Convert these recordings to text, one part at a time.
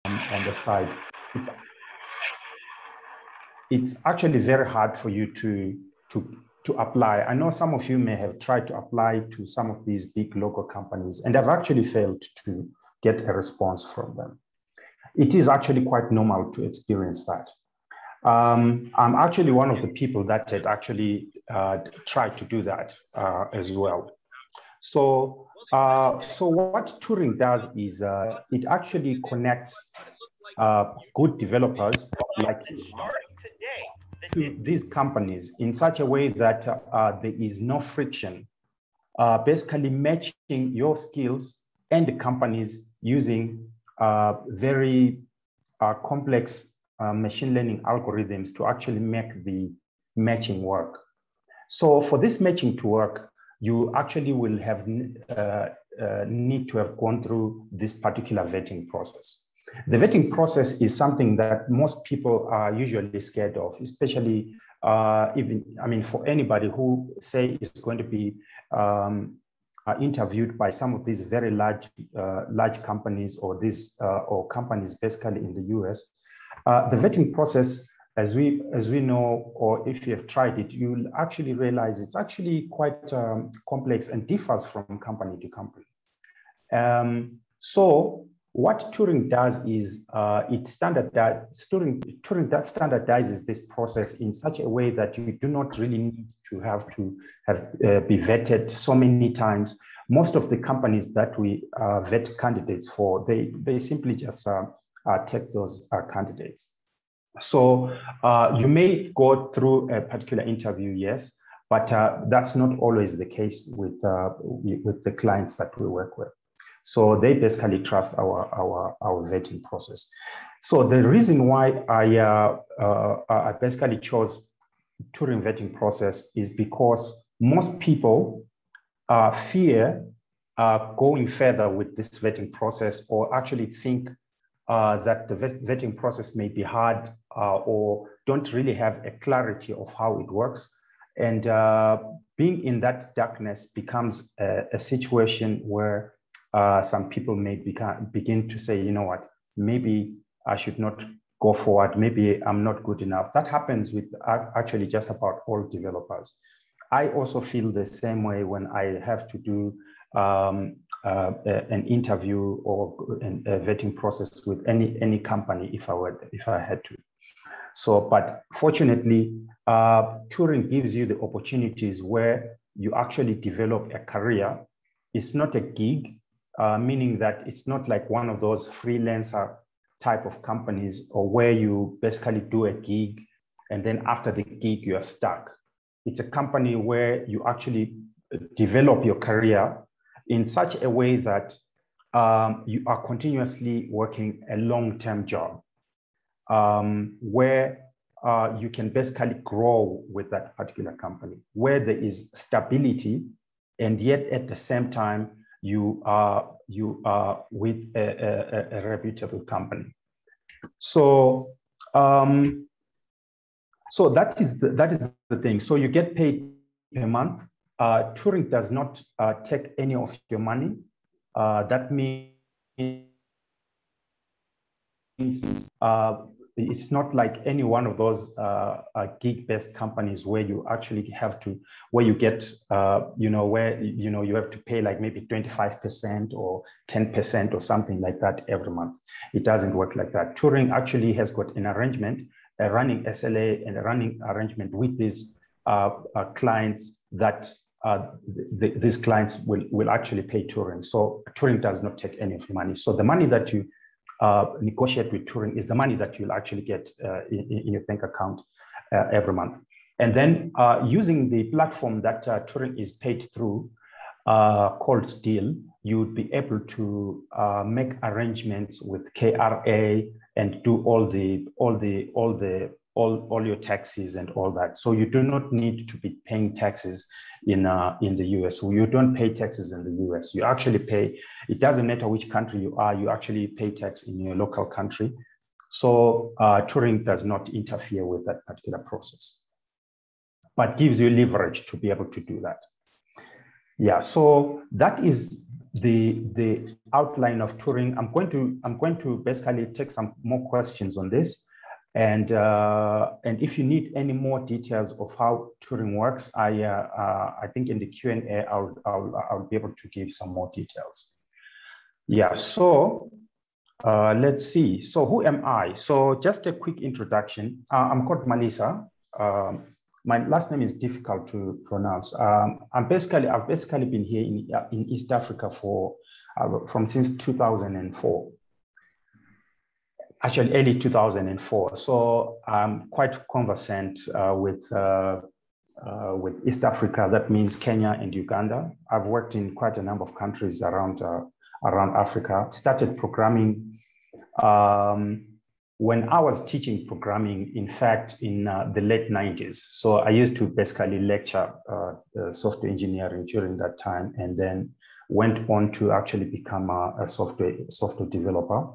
on the side. It's actually very hard for you to apply. I know some of you may have tried to apply to some of these big local companies and have actually failed to get a response from them. It is actually quite normal to experience that. I'm actually one of the people that had actually tried to do that as well. So what Turing does is it actually connects good developers like you to these companies in such a way that there is no friction, basically matching your skills and the companies using very complex machine learning algorithms to actually make the matching work. So for this matching to work, you actually will have need to have gone through this particular vetting process. The vetting process is something that most people are usually scared of, especially for anybody who say is going to be interviewed by some of these very large companies or companies basically in the US. The vetting process, as we know, or if you have tried it, you'll actually realize it's actually quite complex and differs from company to company. So what Turing does is Turing standardizes this process in such a way that you do not really need to be vetted so many times. Most of the companies that we vet candidates for, they simply just take those candidates. So you may go through a particular interview, yes, but that's not always the case with the clients that we work with. So they basically trust our vetting process. So the reason why I basically chose Turing vetting process is because most people fear going further with this vetting process, or actually think that the vetting process may be hard or don't really have a clarity of how it works. And being in that darkness becomes a situation where some people may begin to say, you know what, maybe I should not go forward. Maybe I'm not good enough. That happens with actually just about all developers. I also feel the same way when I have to do an interview or a vetting process with any company if I had to. So, but fortunately, Turing gives you the opportunities where you actually develop a career. It's not a gig, meaning that it's not like one of those freelancer type of companies, or where you basically do a gig and then after the gig you are stuck. It's a company where you actually develop your career in such a way that you are continuously working a long-term job, where you can basically grow with that particular company, where there is stability, and yet at the same time you are with a reputable company. So so that is the thing. So you get paid per month. Turing does not take any of your money. That means it's not like any one of those gig-based companies where you actually have to, where you get, where you have to pay like maybe 25% or 10% or something like that every month. It doesn't work like that. Turing actually has got an arrangement, a running SLA and a running arrangement with these clients that these clients will actually pay Turing. So Turing does not take any of the money. So the money that you negotiate with Turing is the money that you'll actually get in your bank account every month. And then using the platform that Turing is paid through, called Deal, you would be able to make arrangements with KRA and do all your taxes and all that. So you do not need to be paying taxes in the US. So you don't pay taxes in the US. You actually pay, it doesn't matter which country you are, you actually pay tax in your local country. So Turing does not interfere with that particular process, but gives you leverage to be able to do that. Yeah, so that is the outline of Turing. I'm going to basically take some more questions on this, and if you need any more details of how Turing works, I think in the Q&A I'll be able to give some more details. Yeah. So let's see. So who am I? So just a quick introduction. I'm called Malisa. My last name is difficult to pronounce. I've basically been here in East Africa since 2004. Actually, early 2004. So I'm quite conversant with East Africa. That means Kenya and Uganda. I've worked in quite a number of countries around Africa. Started programming when I was teaching programming, in fact, in the late 90s. So I used to basically lecture software engineering during that time, and then went on to actually become a software developer.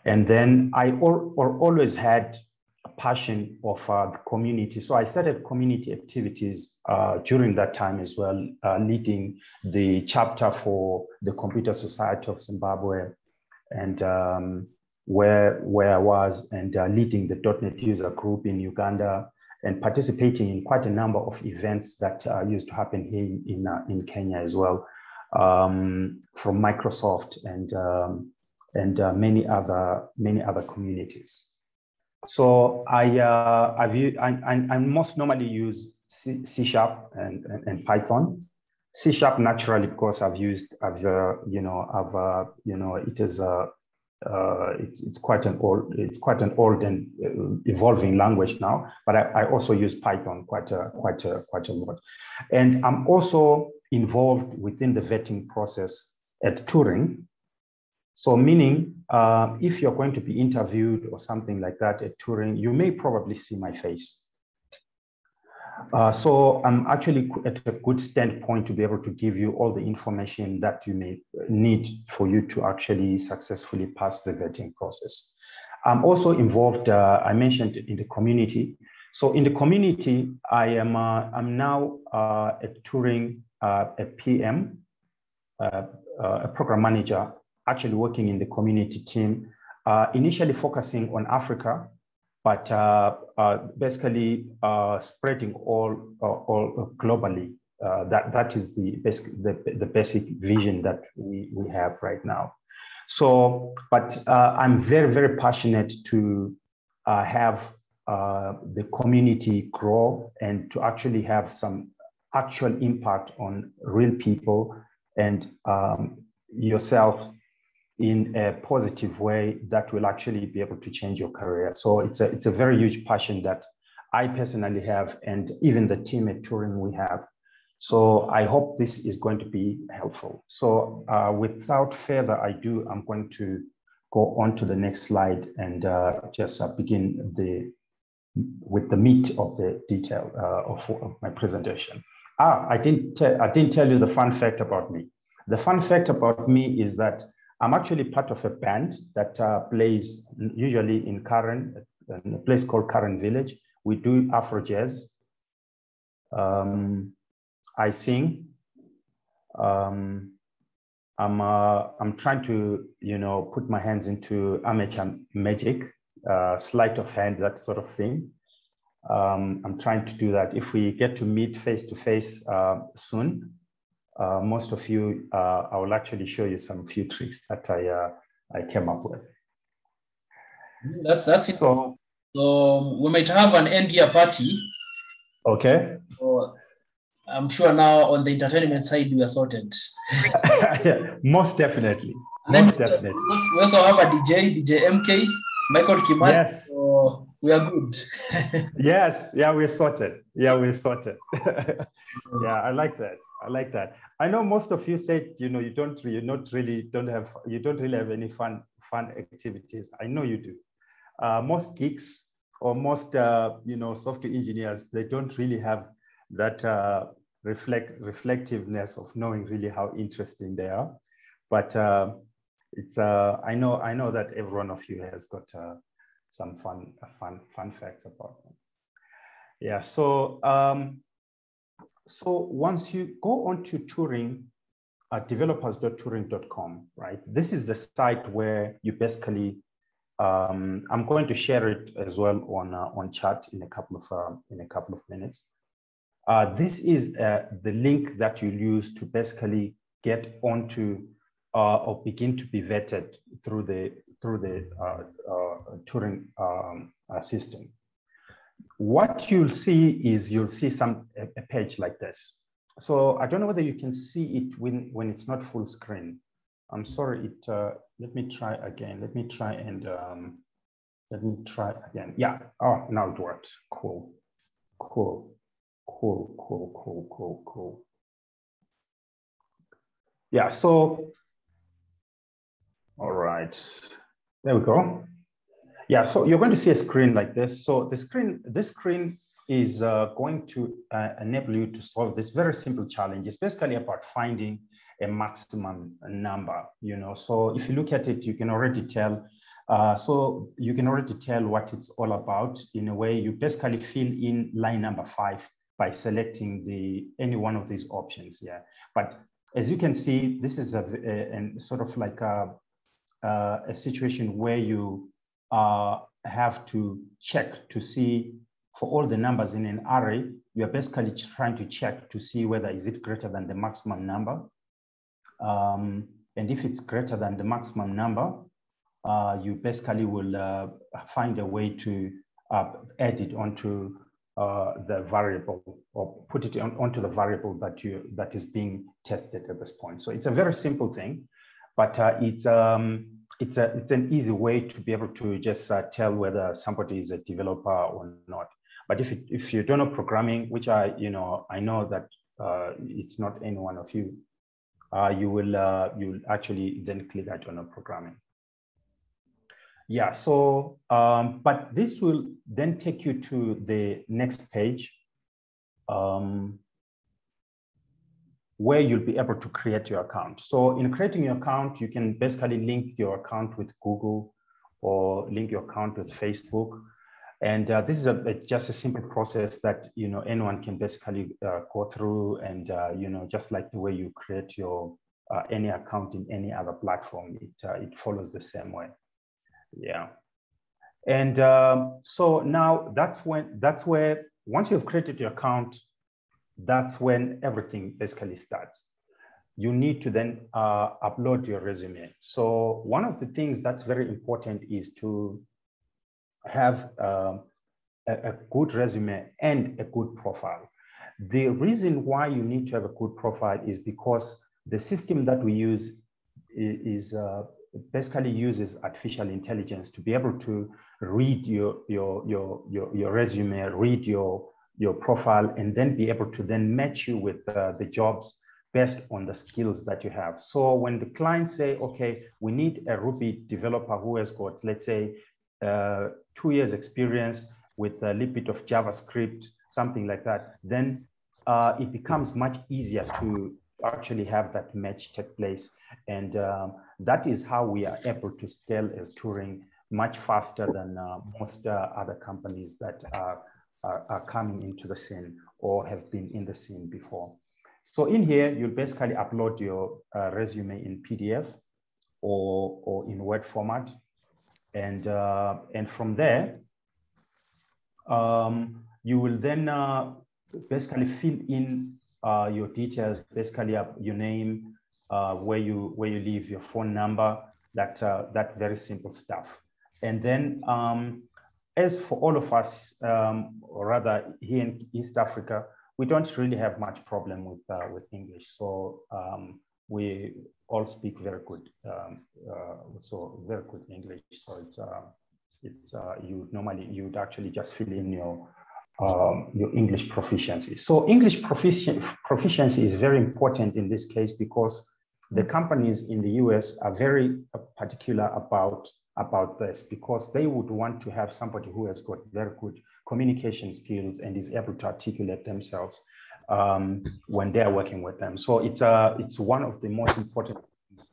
And then I always had a passion of the community. So I started community activities during that time as well, leading the chapter for the Computer Society of Zimbabwe, and where I was, and leading the .NET user group in Uganda, and participating in quite a number of events that used to happen here in Kenya as well, from Microsoft and many other communities. So I most normally use C# and Python. C# naturally, because I've used it's quite an old and evolving language now, but I also use Python quite a lot. And I'm also involved within the vetting process at Turing. So meaning, if you're going to be interviewed or something like that at Turing, you may probably see my face. So I'm actually at a good standpoint to be able to give you all the information that you may need for you to actually successfully pass the vetting process. I'm also involved, I mentioned, in the community. So in the community, I'm now at Turing a PM, a program manager, actually working in the community team, initially focusing on Africa, but basically spreading all globally. That is the basic vision that we have right now. So, but I'm very, very passionate to have the community grow and to actually have some actual impact on real people and yourself in a positive way that will actually be able to change your career. So it's a very huge passion that I personally have, and even the team at Turing we have. So I hope this is going to be helpful. So without further ado, I'm going to go on to the next slide and just begin with the meat of the detail of my presentation. I didn't tell you the fun fact about me. The fun fact about me is that I'm actually part of a band that plays usually in Karen, a place called Karen Village. We do Afro jazz. I sing. I'm trying to, put my hands into amateur magic, sleight of hand, that sort of thing. I'm trying to do that. If we get to meet face to face soon, most of you, I will actually show you some few tricks that I came up with. That's so. So we might have an end year party. Okay. So I'm sure now on the entertainment side we are sorted. Yeah, most definitely. Most definitely. We also have a DJ MK, Michael Kimani. Yes. So we are good. Yes. Yeah, we're sorted. Yeah, we're sorted. Yeah, I like that. I know most of you said, you don't really have any fun activities. I know you do. Most geeks or most software engineers, they don't really have that reflectiveness of knowing really how interesting they are. But it's I know that every one of you has got some fun facts about them. Yeah. So so once you go on to Turing, developers.turing.com, right? This is the site where you basically, I'm going to share it as well on chat in a couple of minutes. This is the link that you use to basically get onto or begin to be vetted through the Turing system. What you'll see is a page like this. So I don't know whether you can see it when it's not full screen. I'm sorry. Let me try again. Let me try again. Yeah. Oh, now it worked. Cool. Yeah. So, all right. There we go. Yeah, so you're going to see a screen like this. So this screen is going to enable you to solve this very simple challenge. It's basically about finding a maximum number, you know. So if you look at it, you can already tell. So you can already tell what it's all about. In a way, you basically fill in line number 5 by selecting any one of these options. Yeah, but as you can see, this is a sort of like a situation where you have to check to see for all the numbers in an array, you are basically trying to check to see whether is it greater than the maximum number. And if it's greater than the maximum number, you basically will find a way to add it onto the variable or put it onto the variable that is being tested at this point. So it's a very simple thing, but it's an easy way to be able to just tell whether somebody is a developer or not. But if you don't know programming, which I know that it's not any one of you, you'll actually then click I don't know programming. Yeah. So, but this will then take you to the next page, where you'll be able to create your account. So in creating your account, you can basically link your account with Google or link your account with Facebook. And this is just a simple process that, anyone can basically go through and, just like the way you create your any account in any other platform, it follows the same way. Yeah. And so now that's where, once you've created your account, that's when everything basically starts. You need to then upload your resume. So one of the things that's very important is to have a good resume and a good profile. The reason why you need to have a good profile is because the system that we use is basically uses artificial intelligence to be able to read your resume, read your profile, and then be able to then match you with the jobs based on the skills that you have. So when the clients say, okay, we need a Ruby developer who has got, let's say, 2 years experience with a little bit of JavaScript, something like that, then it becomes much easier to actually have that match take place. And that is how we are able to scale as Turing much faster than most other companies that are coming into the scene or have been in the scene before. So in here, you'll basically upload your resume in PDF or in Word format. And from there, you will then basically fill in your details, basically your name, where you live, your phone number, that very simple stuff. And then as for all of us, or rather here in East Africa, we don't really have much problem with English. So we all speak very good, very good English. So you'd actually just fill in your English proficiency. So English proficiency is very important in this case because the companies in the US are very particular about this, because they would want to have somebody who has got very good communication skills and is able to articulate themselves when they're working with them. So it's one of the most important things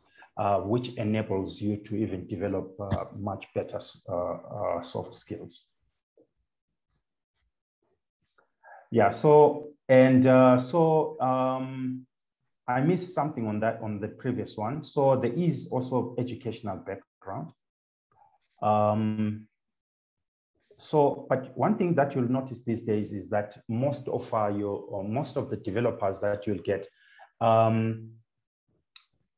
which enables you to even develop much better soft skills. Yeah, so I missed something on that, on the previous one. So there is also educational background. But one thing that you'll notice these days is that most of most of the developers that you'll get,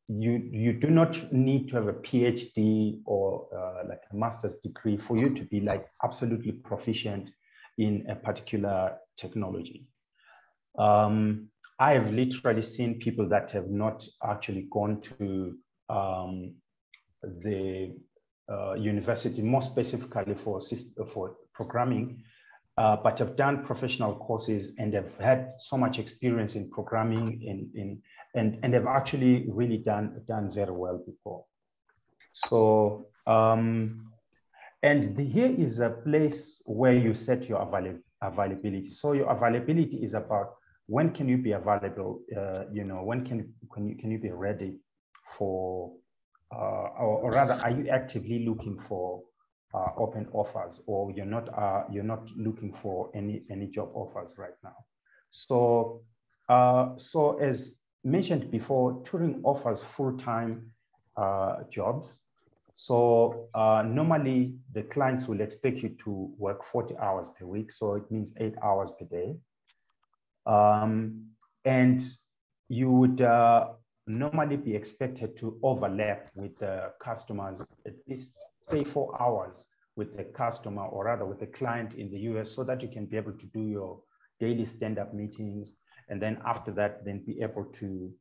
you do not need to have a PhD or like a master's degree for you to be like absolutely proficient in a particular technology. I have literally seen people that have not actually gone to the university, more specifically for programming, but have done professional courses and have had so much experience in programming and have actually really done very well before. So, here is a place where you set your availability. So your availability is about when can you be available, you know, when can you be ready for, or rather, are you actively looking for open offers, or you're not looking for any job offers right now? So, so as mentioned before, Turing offers full-time jobs. So normally the clients will expect you to work 40 hours per week. So it means 8 hours per day. And you would normally be expected to overlap with the customers, at least say 4 hours with the customer, or rather with the client in the US, so that you can be able to do your daily stand-up meetings. And then after that, then be able to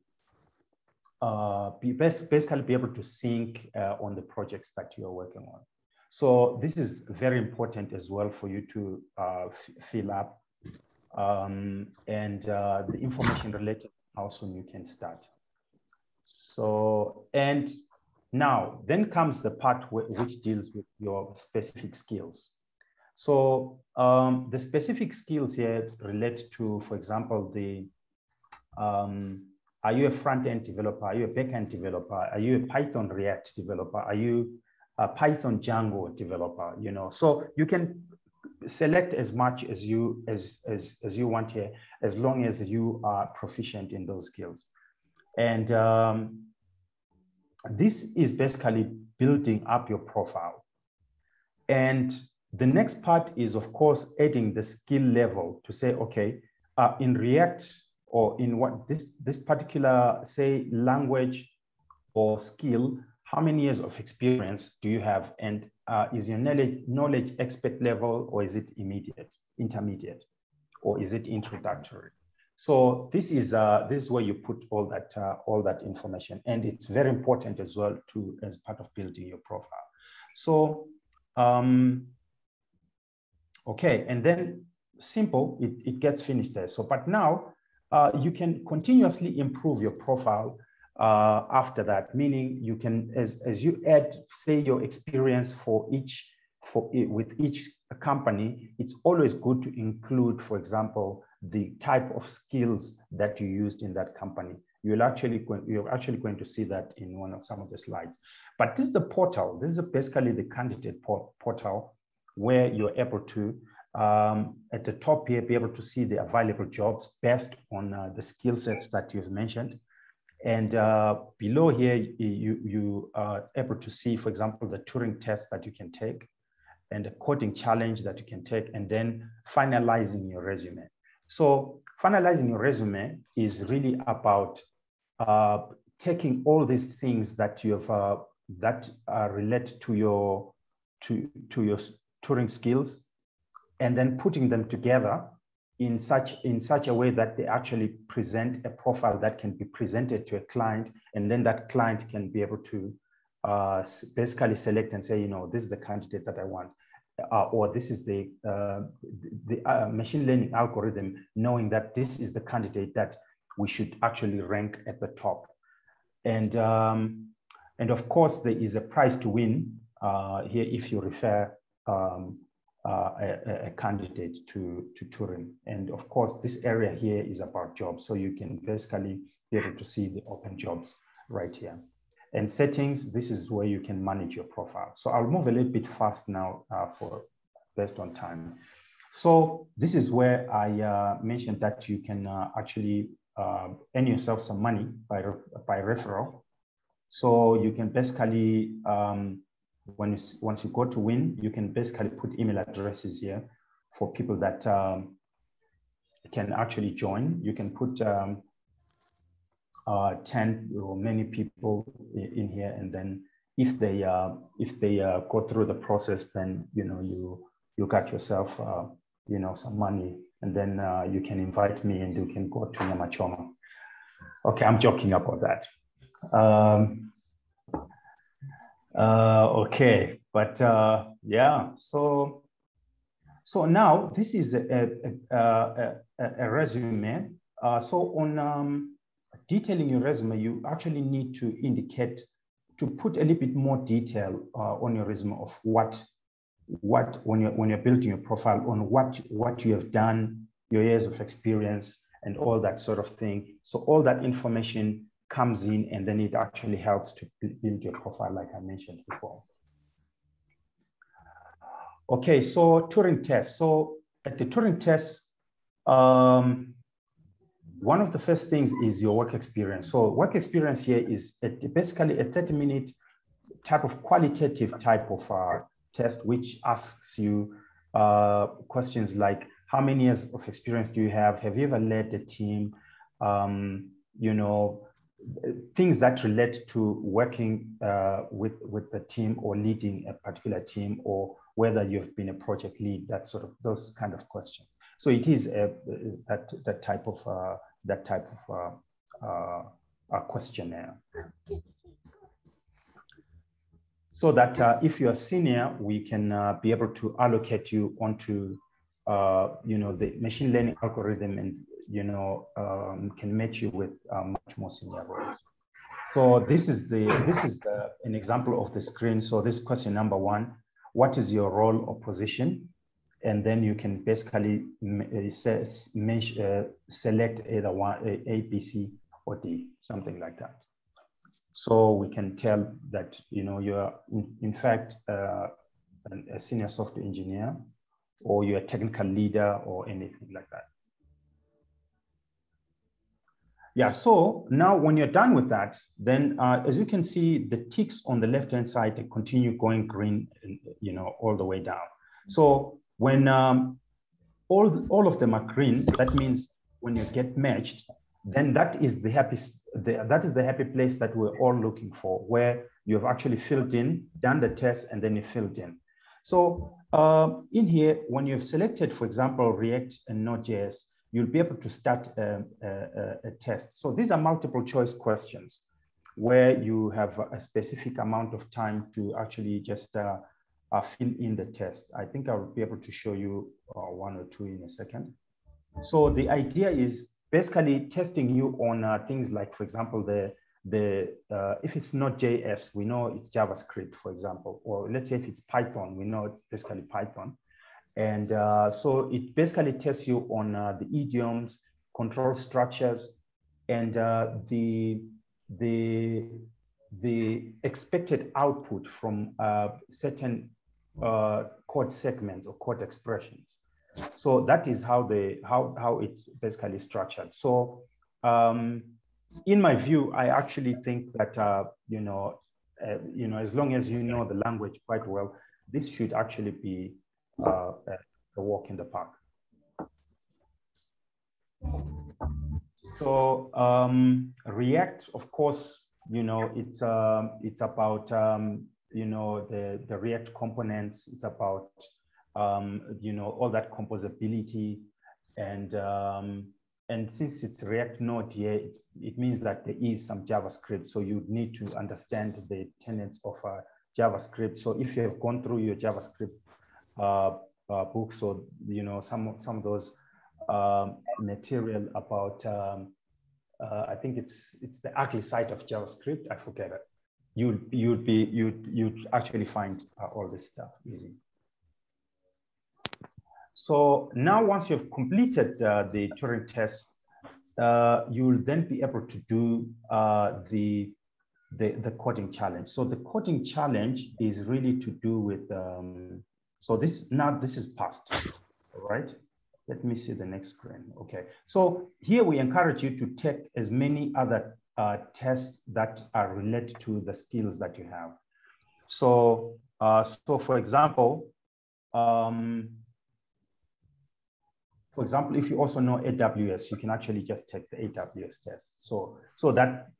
basically be able to sync on the projects that you're working on. So this is very important as well for you to fill up and the information related how soon you can start. So, and now then comes the part which deals with your specific skills. So the specific skills here relate to, for example, are you a front-end developer? Are you a back-end developer? Are you a Python React developer? Are you a Python Django developer? You know, so you can select as much as you want here, as long as you are proficient in those skills. And this is basically building up your profile. And the next part is, of course, adding the skill level to say, okay, in React, or in what this particular, say, language or skill, how many years of experience do you have? And is your knowledge expert level, or is it intermediate, or is it introductory? So this is where you put all that information, and it's very important as well as part of building your profile. So okay, and then simple, it gets finished there. So, but now you can continuously improve your profile after that, meaning you can, as you add, say, your experience with each company, it's always good to include, for example, the type of skills that you used in that company. You're actually going to see that in some of the slides. But this is the portal. This is basically the candidate portal, where you're able to, at the top here, be able to see the available jobs based on the skill sets that you've mentioned. And below here, you are able to see, for example, the Turing test that you can take, and a coding challenge that you can take, and then finalizing your resume. So finalizing your resume is really about taking all these things that you have that relate to your Turing skills, and then putting them together in such a way that they actually present a profile that can be presented to a client, and then that client can be able to basically select and say, you know, this is the candidate that I want, or this is the machine learning algorithm, knowing that this is the candidate that we should actually rank at the top. And of course, there is a prize to win here if you refer a candidate to Turing. And of course, this area here is about jobs. So you can basically be able to see the open jobs right here. And settings, this is where you can manage your profile. So I'll move a little bit fast now based on time. So this is where I mentioned that you can actually earn yourself some money by referral. So you can basically, once you go to win, you can basically put email addresses here for people that can actually join. You can put 10 or many people in here, and then if they go through the process, then you got yourself some money, and then you can invite me and you can go to Nyamachoma. Okay, I'm joking about that. Okay, but yeah, so now this is a resume. So on detailing your resume, you actually need to indicate, to put a little bit more detail on your resume of what when you're building your profile, on what you have done, your years of experience, and all that sort of thing. So all that information comes in, and then it actually helps to build your profile, like I mentioned before. Okay, so Turing Tests. So at the Turing Tests, one of the first things is your work experience. So work experience here is basically a 30-minute type of qualitative type of test, which asks you questions like, how many years of experience do you have? Have you ever led a team? Things that relate to working with the team or leading a particular team, or whether you've been a project lead, those kind of questions. So it is that type of questionnaire. So that if you're a senior, we can be able to allocate you onto the machine learning algorithm, and can match you with much more senior roles. So this is an example of the screen. So this question number 1, what is your role or position? And then you can basically select either one, A, B, C, or D, something like that. So we can tell that you're in fact a senior software engineer, or you're a technical leader, or anything like that. Yeah, so now when you're done with that, then as you can see, the ticks on the left-hand side, they continue going green, all the way down. So when all of them are green, that means when you get matched, then that is the happy place that we're all looking for, where you've actually filled in, done the test, and then you filled in. So in here, when you've selected, for example, React and Node.js, you'll be able to start a test. So these are multiple choice questions where you have a specific amount of time to actually just fill in the test. I think I'll be able to show you 1 or 2 in a second. So the idea is basically testing you on things like, for example, if it's not JS, we know it's JavaScript, for example, or let's say if it's Python, we know it's basically Python. And so it basically tests you on the idioms, control structures, and the expected output from certain code segments or code expressions. So that is how it's basically structured. So in my view, I actually think that as long as you know the language quite well, this should actually be a walk in the park. So React, of course, it's about the React components. It's about all that composability, and since it's React Node here, it means that there is some JavaScript. So you need to understand the tenets of JavaScript. So if you have gone through your JavaScript books, or some of those material about I think it's the ugly side of JavaScript, I forget it, you'd actually find all this stuff easy. So now once you've completed the Turing test, you'll then be able to do the coding challenge. So the coding challenge is really to do with so this is passed, all right? let me see the next screen. Okay, so here we encourage you to take as many other tests that are related to the skills that you have. So, for example, if you also know AWS, you can actually just take the AWS test. So that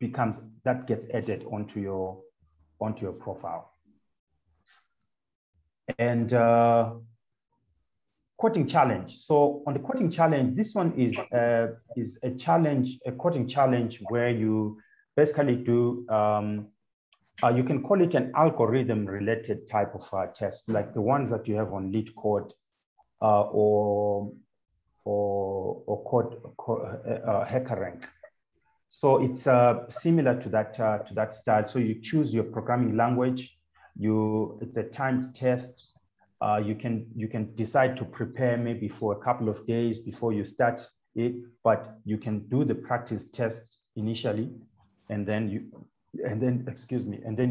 gets added onto your profile. And coding challenge. So on the coding challenge, this one is a coding challenge where you basically do, you can call it an algorithm-related type of test, like the ones that you have on LeetCode or HackerRank. So it's similar to that style. So you choose your programming language. It's a timed test. You can decide to prepare maybe for a couple of days before you start it, but you can do the practice test initially, and then you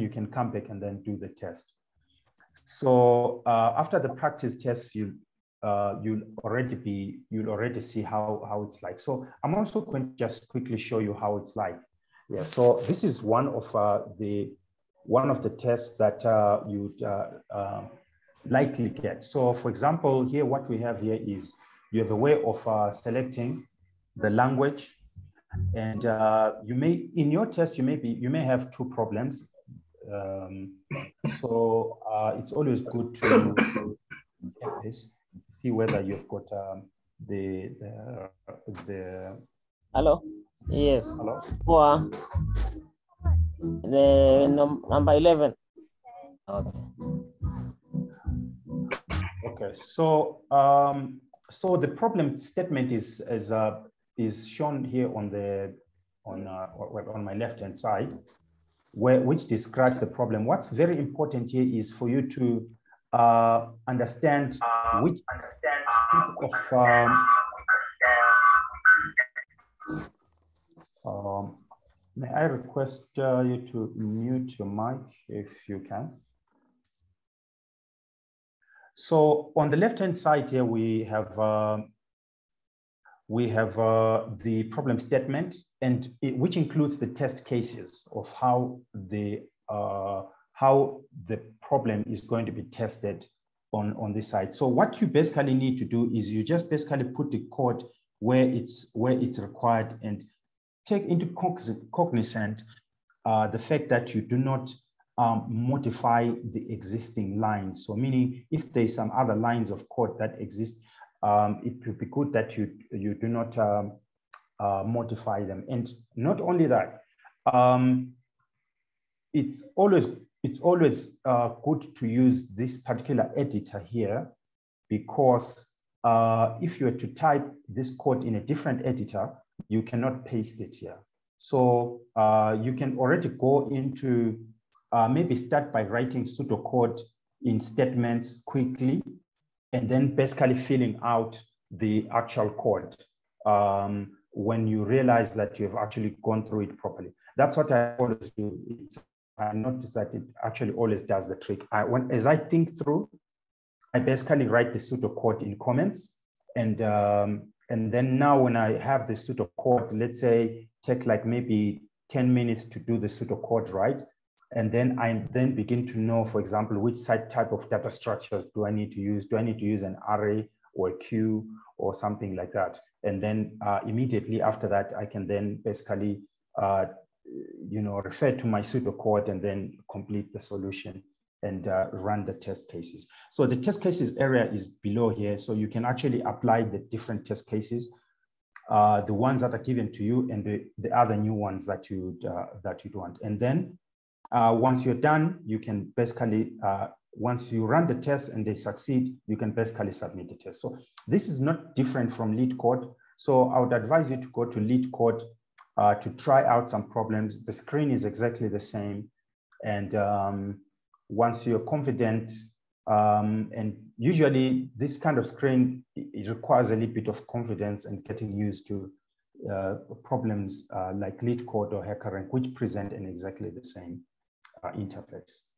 can come back and then do the test. So after the practice test, you'll already see how it's like. So I'm also going to just quickly show you how it's like. Yeah. So this is one of the tests that you'd likely get. So for example, here what we have here is you have a way of selecting the language, and you may, in your test, you may have two problems. So it's always good to check this, see whether you've got the. Hello. Yes. Hello. For the number 11. Okay. Okay. So so the problem statement is shown here on my left-hand side, which describes the problem. What's very important here is for you to understand which type of may I request you to mute your mic if you can. So on the left-hand side here, we have the problem statement, and which includes the test cases of how the problem is going to be tested on this side. So what you basically need to do is you just basically put the code where it's required, and take into cognizant the fact that you do not modify the existing lines. So meaning if there's some other lines of code that exist, it would be good that you do not modify them. And not only that, it's always good to use this particular editor here, because if you were to type this code in a different editor, you cannot paste it here. So you can already go into maybe start by writing pseudocode in statements quickly, and then basically filling out the actual code when you realize that you've actually gone through it properly. That's what I always do. I noticed that it actually always does the trick. As I think through, I basically write the pseudocode in comments, and then now when I have the pseudocode, let's say take like maybe 10 minutes to do the pseudocode, right? And then I begin to know, for example, which type of data structures do I need to use? Do I need to use an array or a queue or something like that? And then immediately after that, I can then basically, refer to my pseudocode and then complete the solution and run the test cases. So the test cases area is below here. So you can actually apply the different test cases, the ones that are given to you and the other new ones that you want. And then once you're done, you can basically, once you run the test and they succeed, you can basically submit the test. So this is not different from LeetCode. So I would advise you to go to LeetCode to try out some problems. The screen is exactly the same. And once you're confident, and usually this kind of screen, it requires a little bit of confidence and getting used to problems like LeetCode or HackerRank, which present in exactly the same interface.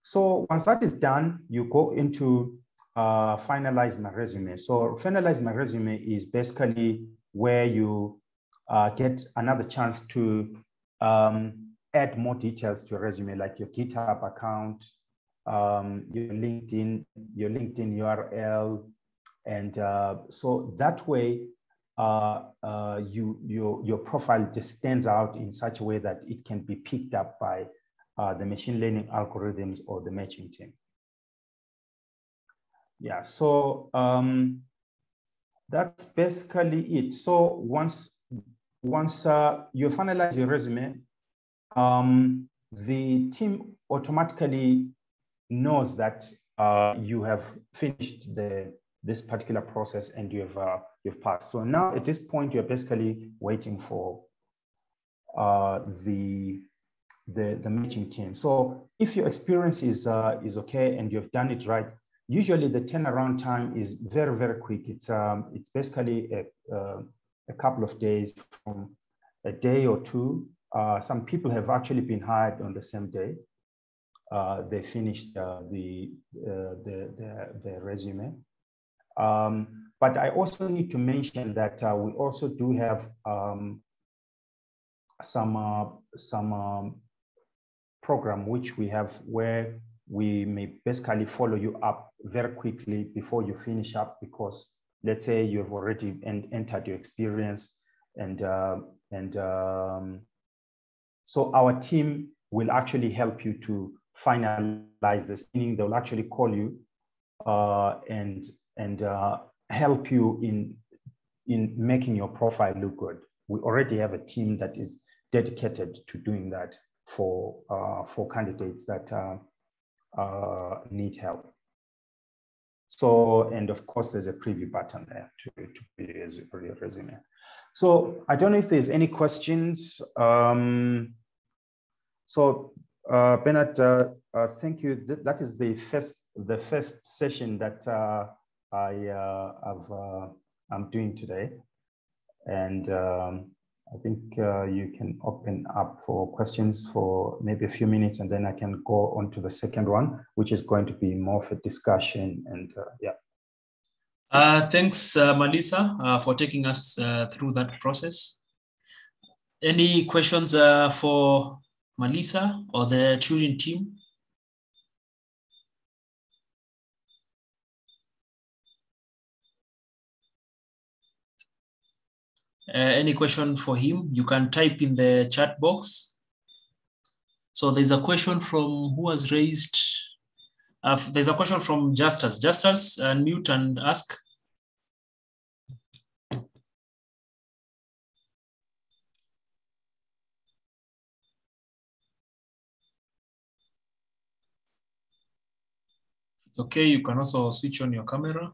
So once that is done, you go into Finalize My Resume. So Finalize My Resume is basically where you get another chance to add more details to your resume, like your GitHub account, your LinkedIn URL, and so that way your profile just stands out in such a way that it can be picked up by the machine learning algorithms or the matching team. Yeah, so that's basically it. So once you finalize your resume, the team automatically knows that you have finished this particular process and you've passed. So now at this point, you're basically waiting for the matching team. So if your experience is okay and you've done it right, usually the turnaround time is very, very quick. It's basically a couple of days, from a day or two. Some people have actually been hired on the same day. They finished the resume. But I also need to mention that we also do have some program which we have where we may basically follow you up very quickly before you finish up, because let's say you have already entered your experience, and so our team will actually help you to finalize this, meaning they'll actually call you and help you in making your profile look good. We already have a team that is dedicated to doing that for candidates that need help. So, and of course, there's a preview button there to preview your resume. So I don't know if there's any questions. Bernard, thank you. That is the first session that I'm doing today, and I think you can open up for questions for maybe a few minutes, and then I can go on to the second one, which is going to be more of a discussion. And yeah. Thanks, Melissa, for taking us through that process. Any questions for Melissa or the Turing team? Any question for him? You can type in the chat box. So there's a question from who was raised. There's a question from Justus. Justus, unmute and ask. Okay, you can also switch on your camera.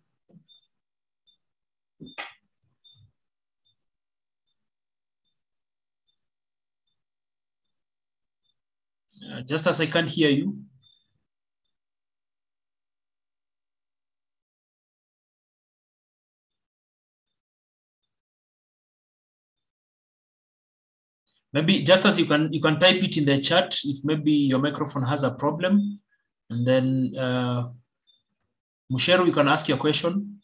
Just as I can't hear you. Maybe just as you can type it in the chat if maybe your microphone has a problem, and then Mushero, you can ask your question.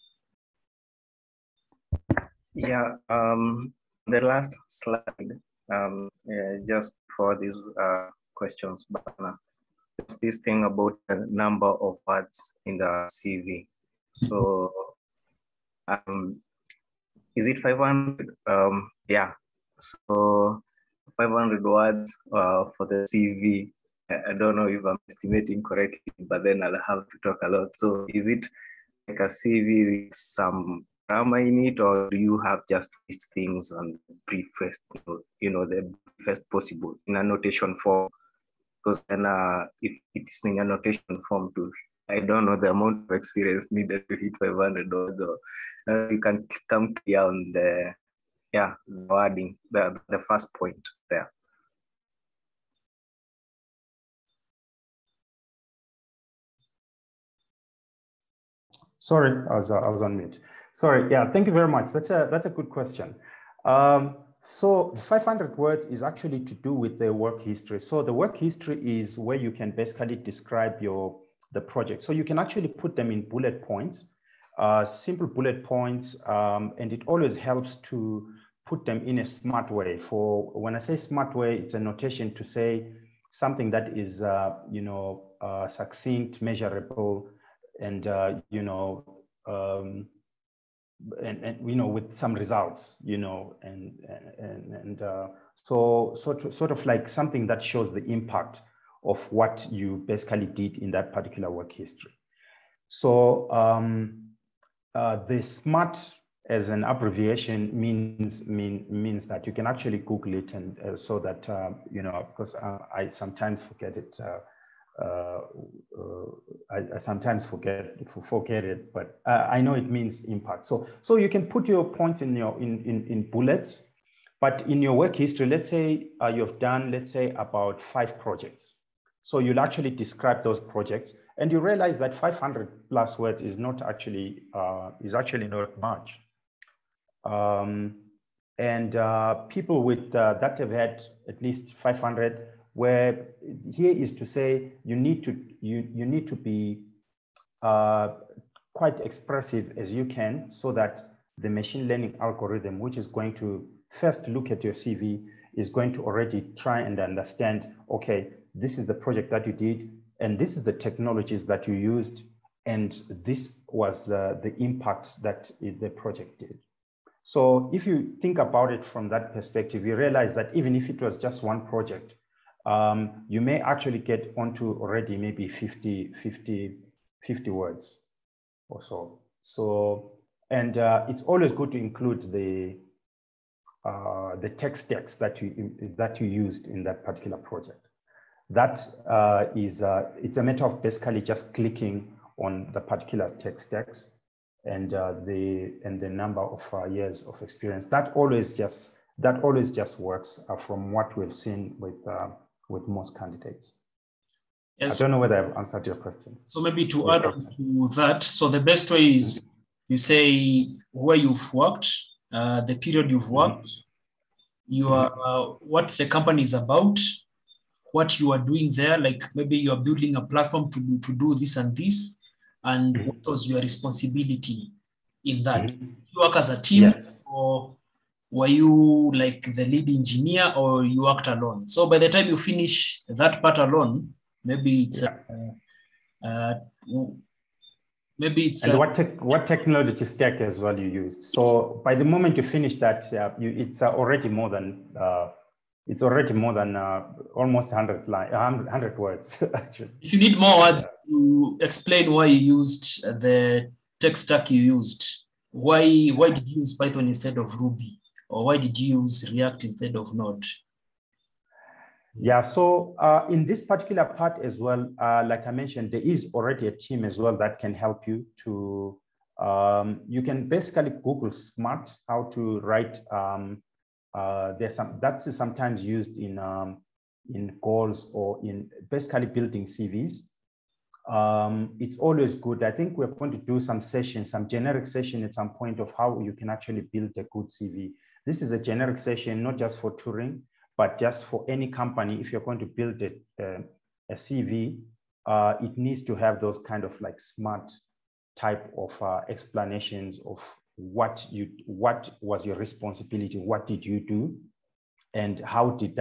Yeah, the last slide, just for these questions, but this thing about the number of words in the CV. So, is it 500? Yeah, so 500 words for the CV. I don't know if I'm estimating correctly, but then I'll have to talk a lot. So is it like a CV with some grammar in it, or do you have just these things on briefest, the briefest possible in a notation form? Because then if it's in a notation form too, I don't know the amount of experience needed to hit 500 words, or you can come clear on the wording, the first point there. Sorry, I was on mute. Sorry. Yeah, thank you very much. That's a good question. So 500 words is actually to do with the work history. So the work history is where you can basically describe the project. So you can actually put them in bullet points, simple bullet points, and it always helps to put them in a smart way. For when I say smart way, it's a notation to say something that is, succinct, measurable, and with some results, so sort of like something that shows the impact of what you basically did in that particular work history. So the SMART as an abbreviation means that you can actually Google it, and so that because I sometimes forget it. I sometimes forget it, but I know it means impact. So you can put your points in bullets, but in your work history, let's say you've done, let's say, about 5 projects. So you'll actually describe those projects, and you realize that 500 plus words is actually not much. People with that have had at least 500. Where here is to say you need to be quite expressive as you can, so that the machine learning algorithm, which is going to first look at your CV, is going to already try and understand, okay, this is the project that you did, and this is the technologies that you used, and this was the impact that the project did. So if you think about it from that perspective, you realize that even if it was just one project, you may actually get onto already maybe 50 words or so. So, and it's always good to include the text stacks that you used in that particular project. That it's a matter of basically just clicking on the particular text stacks and the number of years of experience. That always just works from what we've seen with most candidates. Yes. I don't know whether I've answered your questions. So maybe to add on to that, so the best way is you say where you've worked, the period you've worked, what the company is about, what you are doing there, like maybe you are building a platform to do this and this, and what was your responsibility in that? You work as a team, yes, or were you like the lead engineer, or you worked alone? So by the time you finish that part alone, maybe it's what technology stack as well you used. So by the moment you finish that, it's already more than almost 100 words actually. If you need more words to explain why you used the tech stack you used, why did you use Python instead of Ruby? Or why did you use React instead of Node? Yeah, so in this particular part as well, like I mentioned, there is already a team as well that can help you to, you can basically Google Smart, how to write, that's sometimes used in goals or in basically building CVs. It's always good. I think we're going to do some generic session at some point of how you can actually build a good CV. This is a generic session, not just for Turing, but just for any company. If you're going to build a CV, it needs to have those kind of like smart type of explanations of what was your responsibility, what did you do, and how did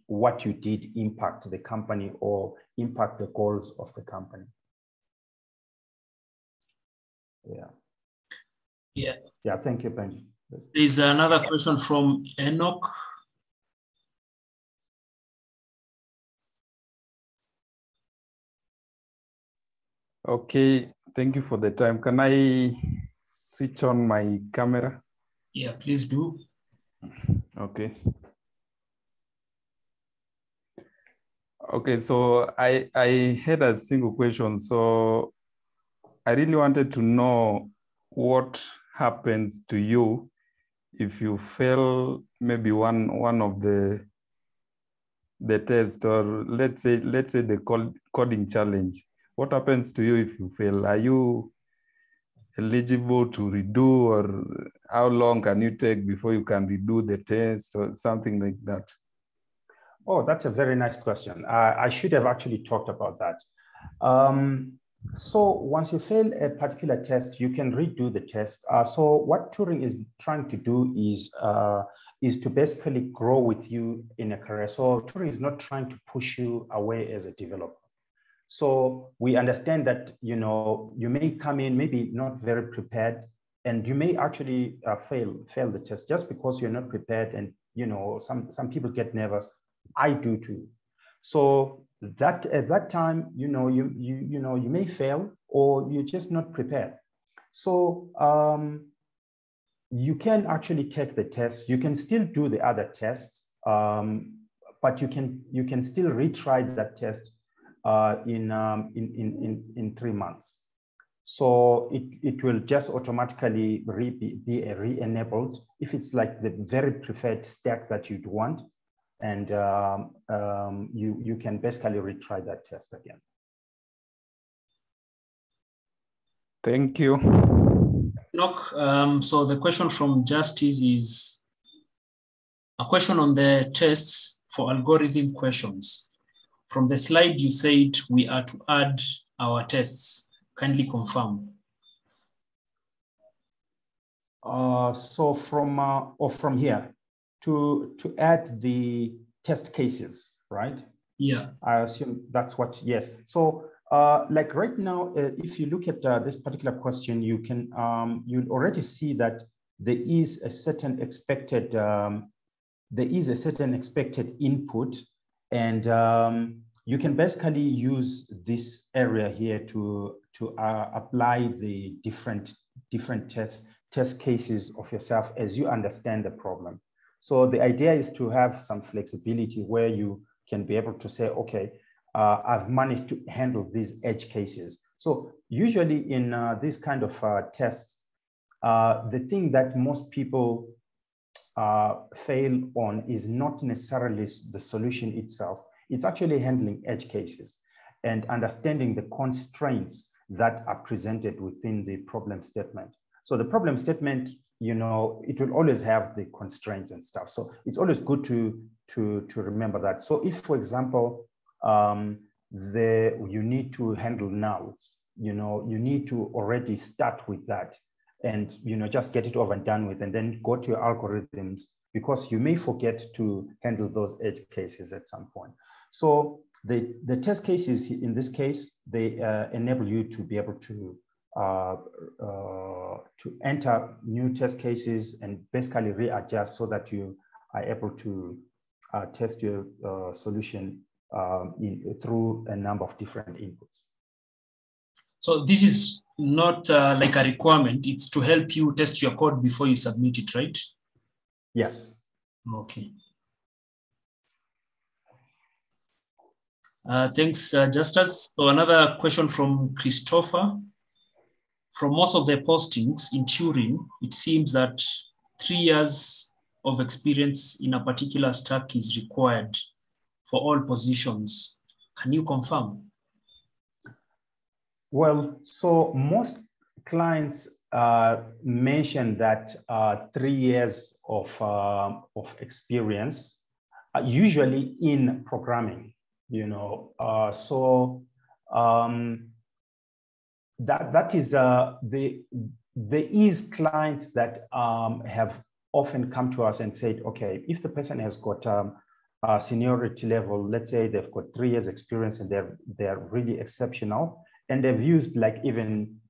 what you did impact the company or impact the goals of the company. Yeah, thank you, Benji. There's another question from Enoch. Okay, thank you for the time. Can I switch on my camera? Yeah, please do. Okay. Okay, so I had a single question. So I really wanted to know what happens to you if you fail maybe one of the test, or let's say the coding challenge. What happens to you if you fail? Are you eligible to redo, or how long can you take before you can redo the test or something like that? Oh, that's a very nice question. I should have actually talked about that. So once you fail a particular test, you can redo the test. So what Turing is trying to do is to basically grow with you in a career. So Turing is not trying to push you away as a developer. So we understand that, you know, you may come in maybe not very prepared, and you may actually fail the test just because you're not prepared. And, you know, some people get nervous. I do too. So that at that time, you know, you may fail, or you're just not prepared. So you can actually take the test. You can still do the other tests, but you can still retry that test in 3 months. So it will just automatically be re-enabled if it's like the very preferred stack that you'd want, and you can basically retry that test again. Thank you. So the question from Justice is a question on the tests for algorithm questions. From the slide, you said we are to add our tests. Kindly confirm. So from here to add the test cases, right? Yeah. I assume that's what, yes. So like right now, if you look at this particular question, you can you'll already see that there is a certain expected input, and you can basically use this area here to apply the different test cases of yourself as you understand the problem. So the idea is to have some flexibility where you can be able to say, okay, I've managed to handle these edge cases. So usually in this kind of tests, the thing that most people fail on is not necessarily the solution itself. It's actually handling edge cases and understanding the constraints that are presented within the problem statement. So the problem statement, you know, it will always have the constraints and stuff. So it's always good to remember that. So if, for example, you need to handle nulls, you know, you need to already start with that, and, you know, just get it over and done with, and then go to your algorithms, because you may forget to handle those edge cases at some point. So the test cases in this case, they enable you to be able to enter new test cases and basically readjust so that you are able to test your solution through a number of different inputs. So this is not like a requirement, it's to help you test your code before you submit it, right? Yes. Okay. Thanks, Justus. So another question from Christopher. From most of the postings in Turing, it seems that 3 years of experience in a particular stack is required for all positions. Can you confirm? Well, so most clients mention that 3 years of experience, usually in programming, you know. That is there is clients that have often come to us and said, okay, if the person has got a seniority level, let's say they've got 3 years experience and they're really exceptional, and they've used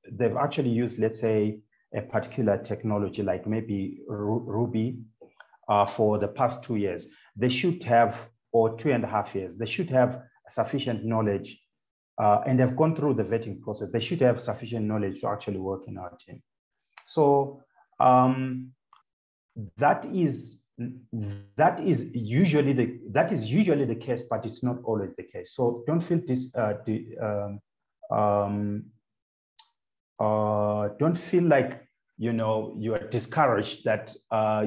they've actually used, let's say, a particular technology like maybe Ruby for the past 2 years, they should have, or 2.5 years, they should have sufficient knowledge, and they've gone through the vetting process. They should have sufficient knowledge to actually work in our team. So that is usually the case, but it's not always the case. So don't feel don't feel like, you know, you are discouraged that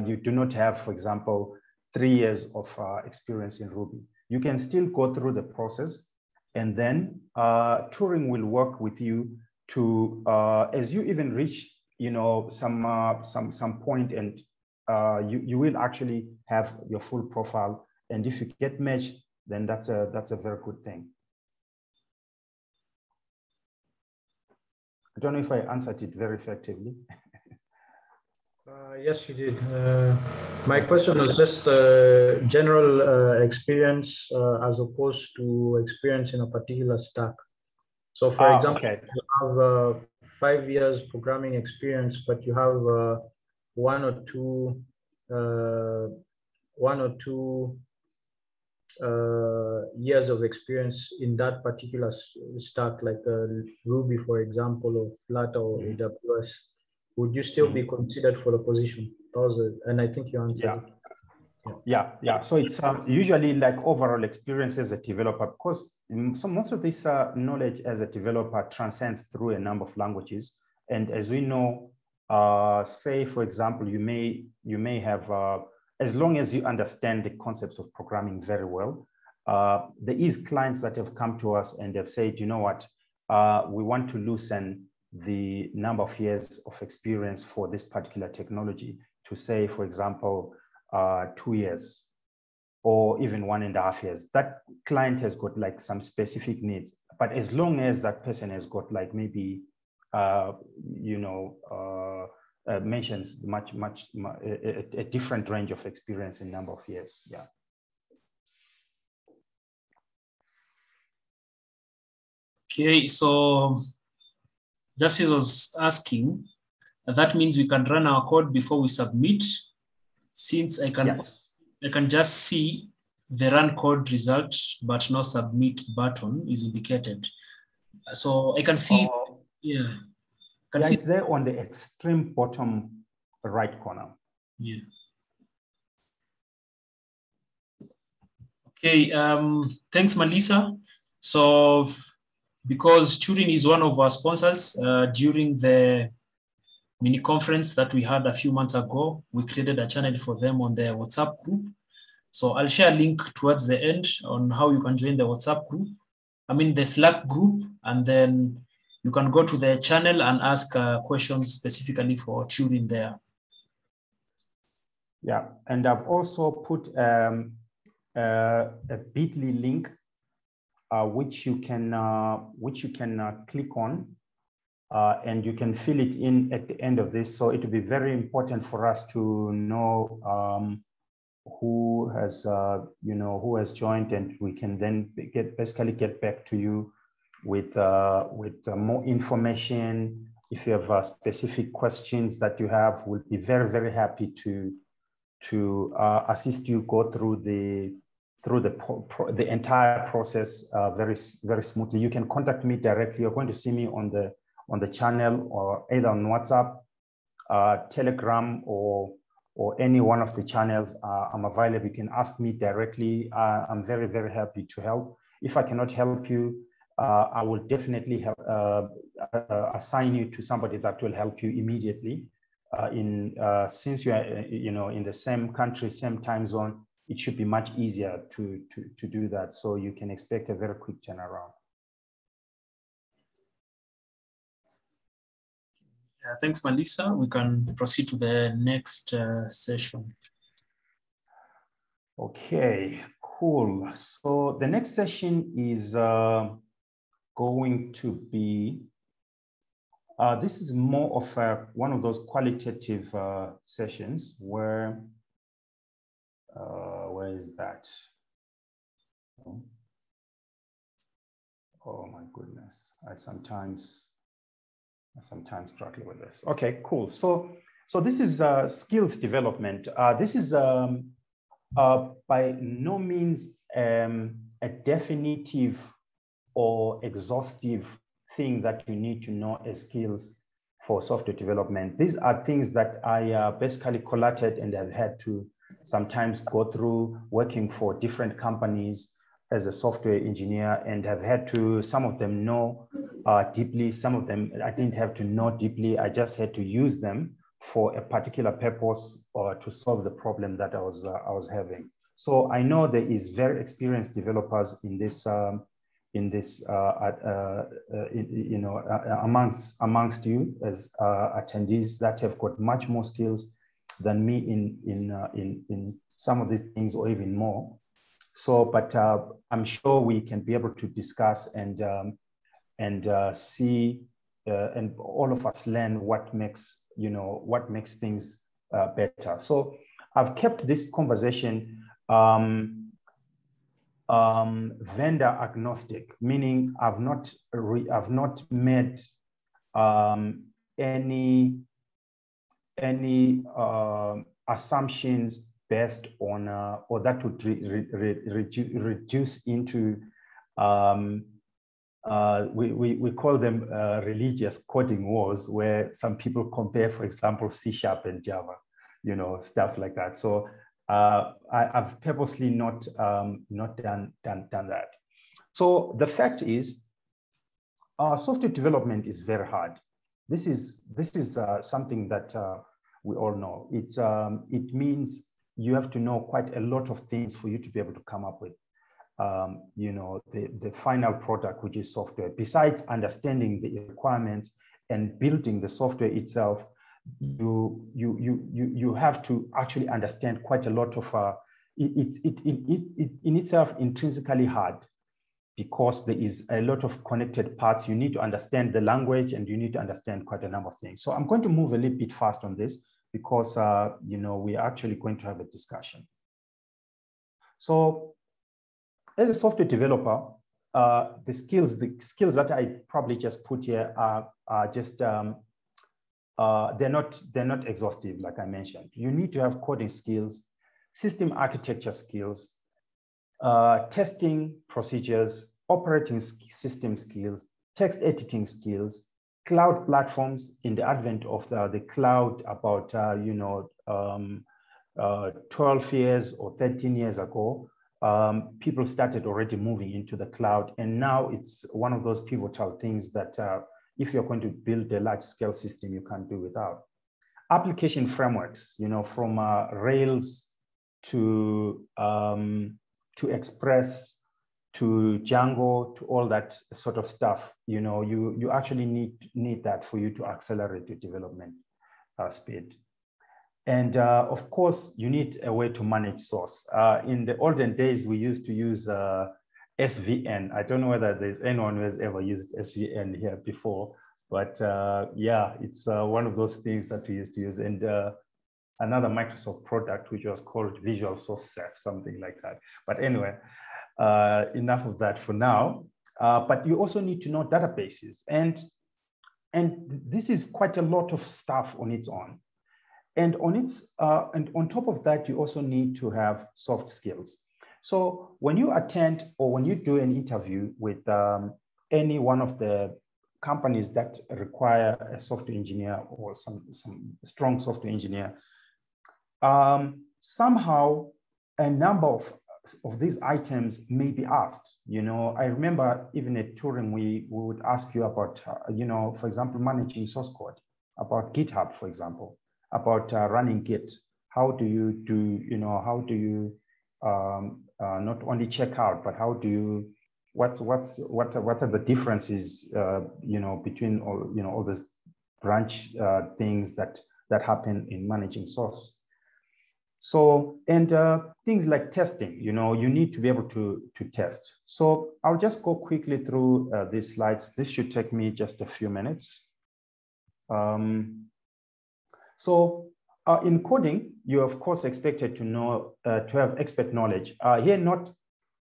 you do not have, for example, 3 years of experience in Ruby. You can still go through the process, and then Turing will work with you to, as you even reach, you know, some point, and you will actually have your full profile, And if you get matched, then that's a very good thing. I don't know if I answered it very effectively. Yes, you did. My question was just general experience as opposed to experience in a particular stack. So for example, okay. you have 5 years programming experience, but you have one or two years of experience in that particular stack, like Ruby, for example, or Flutter or AWS. Would you still be considered for the position? And I think you answered it. Yeah. So it's usually like overall experience as a developer, because so most of this knowledge as a developer transcends through a number of languages. And as we know, say, for example, you may have, as long as you understand the concepts of programming very well, there is clients that have come to us and have said, you know what, we want to loosen the number of years of experience for this particular technology to, say, for example, 2 years or even 1.5 years. That client has got like some specific needs, but as long as that person has got like maybe mentions a different range of experience in number of years. Yeah. Okay, so Justice was asking, that means we can run our code before we submit, since I can just see the run code result, but no submit button is indicated. So I can see, it's there on the extreme bottom right corner. Yeah. Okay, thanks, Melissa. So because Turing is one of our sponsors, during the mini conference that we had a few months ago, we created a channel for them on the WhatsApp group. So I'll share a link towards the end on how you can join the WhatsApp group, the Slack group, and then you can go to the channel and ask questions specifically for Turing there. Yeah, and I've also put a bit.ly link which you can click on, and you can fill it in at the end of this. So it will be very important for us to know who has joined, and we can then basically get back to you with more information. If you have specific questions that you have, we'll be very, very happy to assist you go through the entire process very, very smoothly. You can contact me directly. You're going to see me on the channel, or either on WhatsApp, Telegram, or any one of the channels. I'm available. You can ask me directly. I'm very, very happy to help. If I cannot help you, I will definitely assign you to somebody that will help you immediately. Since you are in the same country, same time zone, it should be much easier to do that. So you can expect a very quick turnaround. Thanks, Melissa. We can proceed to the next session. Okay, cool. So the next session is going to be, this is more of one of those qualitative sessions where is that? Oh my goodness, I sometimes struggle with this. Okay, cool. So this is skills development. This is by no means a definitive or exhaustive thing that you need to know as skills for software development. These are things that I basically collated and have had to sometimes go through working for different companies as a software engineer, and have had to, some of them know deeply, some of them I didn't have to know deeply. I just had to use them for a particular purpose or to solve the problem that I was having. So I know there is very experienced developers in this amongst you as attendees that have got much more skills than me in some of these things, or even more. So, but I'm sure we can be able to discuss and see, and all of us learn what makes, what makes things better. So I've kept this conversation vendor agnostic, meaning I've not made any assumptions based on or that would reduce into we call them religious coding wars, where some people compare, for example, C# and Java, stuff like that. So I've purposely not done that. So the fact is, software development is very hard. This is something that we all know. It means you have to know quite a lot of things for you to be able to come up with the final product, which is software. Besides understanding the requirements and building the software itself, you have to actually understand quite a lot of it in itself intrinsically hard, because there is a lot of connected parts. You need to understand the language, and you need to understand quite a number of things. So I'm going to move a little bit fast on this, because we're actually going to have a discussion. So as a software developer, the skills that I probably just put here are just they're not exhaustive, like I mentioned. You need to have coding skills, system architecture skills, testing procedures, operating system skills, text editing skills, cloud platforms. In the advent of the cloud about 12 years or 13 years ago, people started already moving into the cloud, and now it's one of those pivotal things that if you're going to build a large-scale system, you can't do without. Application frameworks, from Rails to Express to Django to all that sort of stuff. You actually need that for you to accelerate your development speed. And of course, you need a way to manage source. In the olden days, we used to use SVN. I don't know whether there's anyone who has ever used SVN here before, but yeah, it's one of those things that we used to use. And another Microsoft product, which was called Visual Source Ceph, something like that. But anyway, enough of that for now. But you also need to know databases. And this is quite a lot of stuff on its own. And on top of that, you also need to have soft skills. So when you attend or when you do an interview with any one of the companies that require a software engineer or some strong software engineer, somehow a number of these items may be asked. I remember even at Turing, we would ask you about, for example, managing source code, about GitHub, for example, about running Git. How do you do, how do you not only check out, but how do you, what are the differences, between all these branch things that happen in managing source. So, and things like testing, you need to be able to test. So I'll just go quickly through these slides. This should take me just a few minutes. So in coding, you're of course expected to know, to have expert knowledge. Here,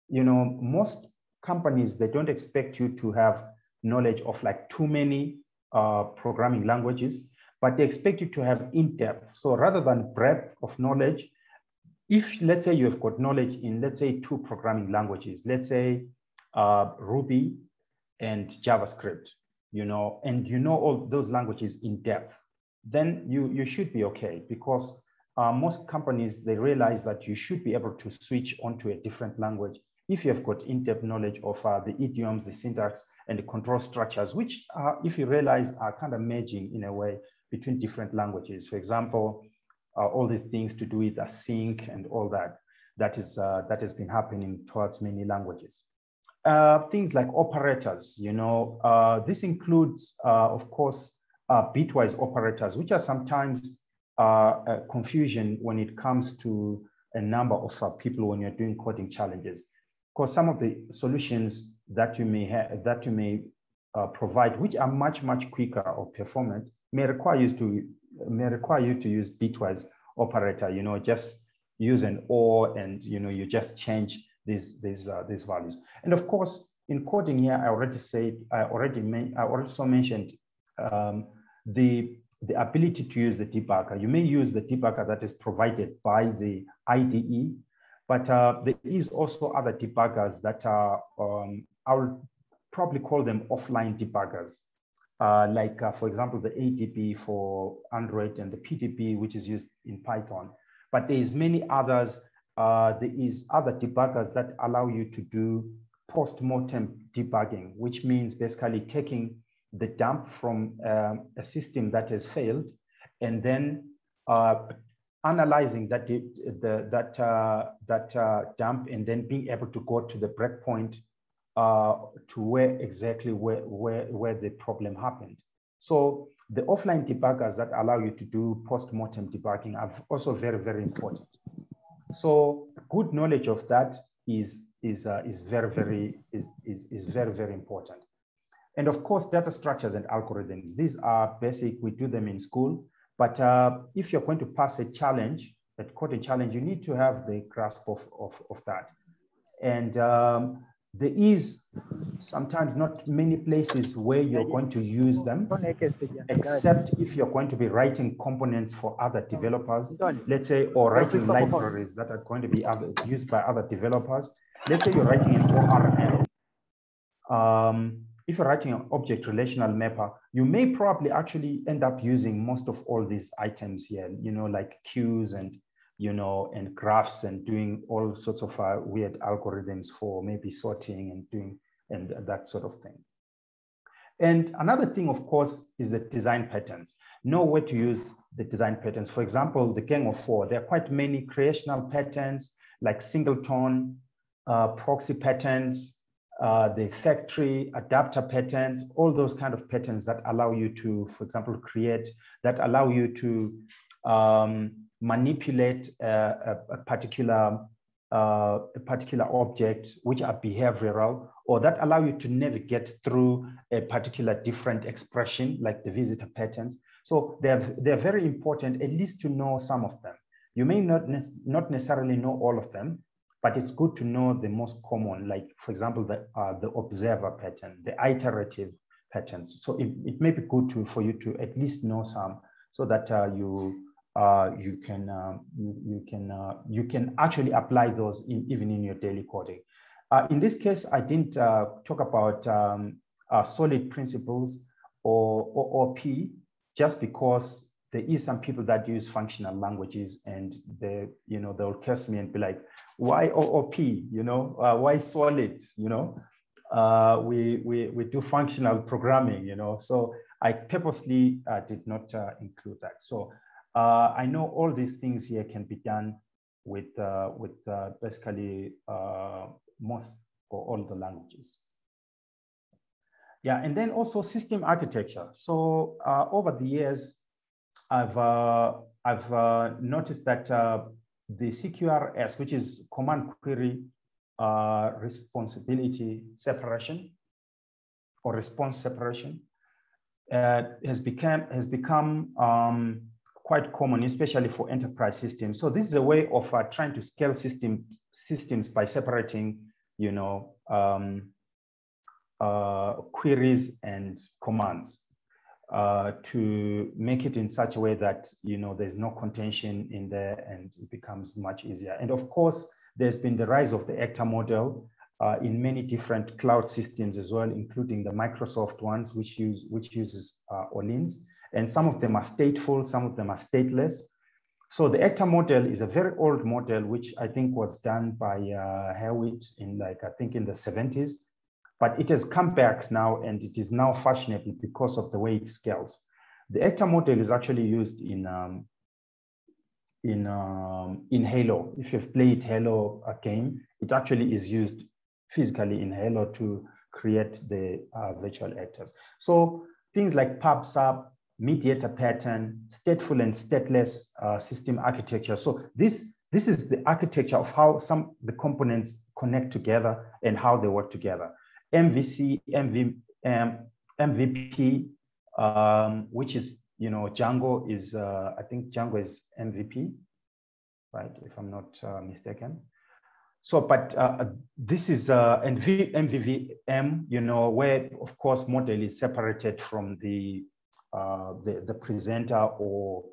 most companies, they don't expect you to have knowledge of like too many programming languages, but they expect you to have in-depth. So rather than breadth of knowledge, if let's say you have got knowledge in, let's say, 2 programming languages, let's say Ruby and JavaScript, and all those languages in depth, then you should be okay, because most companies, they realize that you should be able to switch onto a different language if you have got in-depth knowledge of the idioms, the syntax, and the control structures, which if you realize are kind of merging in a way between different languages. For example, all these things to do with async and all that has been happening towards many languages. Things like operators, this includes, of course, bitwise operators, which are sometimes confusion when it comes to a number of people when you're doing coding challenges. Because some of the solutions that you may have, that you may provide, which are much quicker or performant, may require you to use bitwise operator. You know, just use an OR, and you know, you just change these values. And of course, in coding here, I also mentioned the ability to use the debugger. You may use the debugger that is provided by the IDE, but there is also other debuggers that are, I'll probably call them offline debuggers, like for example, the ADB for Android and the PDB, which is used in Python. But there is many others. There is other debuggers that allow you to do post-mortem debugging, which means basically taking the dump from a system that has failed, and then analyzing that dump, and then being able to go to the breakpoint to where exactly where the problem happened. So the offline debuggers that allow you to do post-mortem debugging are also very important. So good knowledge of that is very important. And of course, data structures and algorithms. These are basic. We do them in school. But if you're going to pass a challenge, a coding challenge, you need to have the grasp of that. And there is sometimes not many places where you're going to use them, except if you're going to be writing components for other developers, let's say, or writing libraries that are going to be used by other developers. Let's say you're writing an ORM. If you're writing an object relational mapper, you may probably actually end up using most of all these items here, you know, like queues and, you know, and graphs, and doing all sorts of weird algorithms for maybe sorting and doing and that sort of thing. And another thing, of course, is the design patterns. Know where to use the design patterns. For example, the Gang of Four, there are quite many creational patterns like singleton, proxy patterns, the factory adapter patterns, all those kind of patterns that allow you to, for example, that allow you to manipulate a particular object, which are behavioral, or that allow you to navigate through a particular different expression, like the visitor patterns. So they're very important, at least to know some of them. You may not necessarily know all of them, but it's good to know the most common, like, for example, the observer pattern, the iterative patterns. So it may be good for you to at least know some, so that you can actually apply those even in your daily coding. In this case, I didn't talk about solid principles or OOP, just because there is some people that use functional languages, and they'll curse me and be like, why OOP, why solid, we do functional programming, so I purposely did not include that. So I know all these things here can be done with basically most or all the languages. Yeah, and then also system architecture. So over the years, I've noticed that the CQRS, which is command query responsibility separation or response separation, has become quite common, especially for enterprise systems. So this is a way of trying to scale systems by separating, queries and commands to make it in such a way that, there's no contention in there, and it becomes much easier. And of course, there's been the rise of the actor model in many different cloud systems as well, including the Microsoft ones, which uses OLINs. And some of them are stateful, some of them are stateless. So the actor model is a very old model, which I think was done by Hewitt in I think in the 70s. But it has come back now, and it is now fashionable because of the way it scales. The actor model is actually used in Halo. If you've played Halo game, it actually is used physically in Halo to create the virtual actors. So things like pub/sub, mediator pattern, stateful and stateless system architecture. So this This is the architecture of how the components connect together and how they work together. MVC, MVP, which is, Django is, I think Django is MVP, right? If I'm not mistaken. So, but this is MVVM, where of course model is separated from the presenter or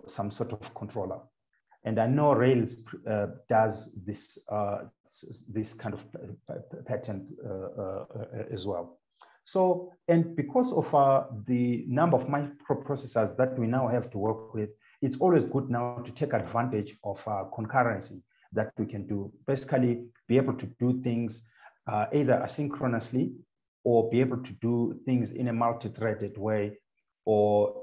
some sort of controller. And I know Rails does this kind of pattern as well. So, and because of the number of microprocessors that we now have to work with, it's always good now to take advantage of concurrency that we can do. Basically, be able to do things either asynchronously or be able to do things in a multi-threaded way, or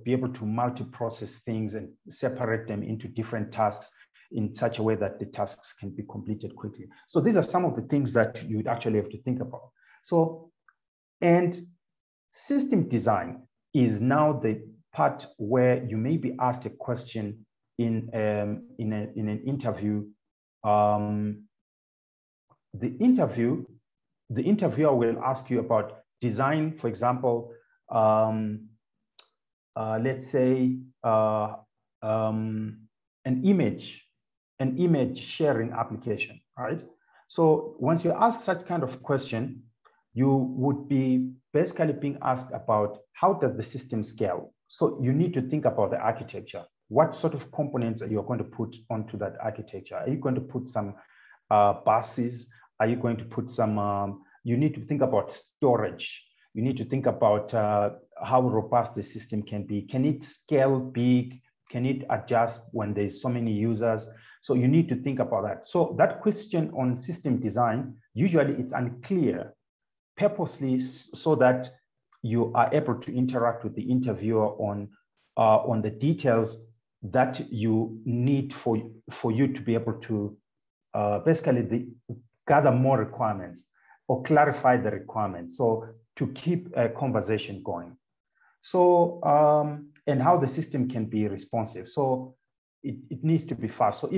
be able to multi-process things and separate them into different tasks in such a way that the tasks can be completed quickly. So these are some of the things that you would actually have to think about. So, and system design is now the part where you may be asked a question in an interview. The interviewer will ask you about design, for example, let's say an image sharing application, right? So once you ask such kind of question, you would be basically being asked about how does the system scale? So you need to think about the architecture. What sort of components are you going to put onto that architecture? Are you going to put some buses? Are you going to put some, you need to think about storage. You need to think about how robust the system can be. Can it scale big? Can it adjust when there's so many users? So you need to think about that. So that question on system design, usually it's unclear, purposely so that you are able to interact with the interviewer on the details that you need for you to be able to basically gather more requirements or clarify the requirements. So to keep a conversation going. So, and how the system can be responsive. So it needs to be fast. So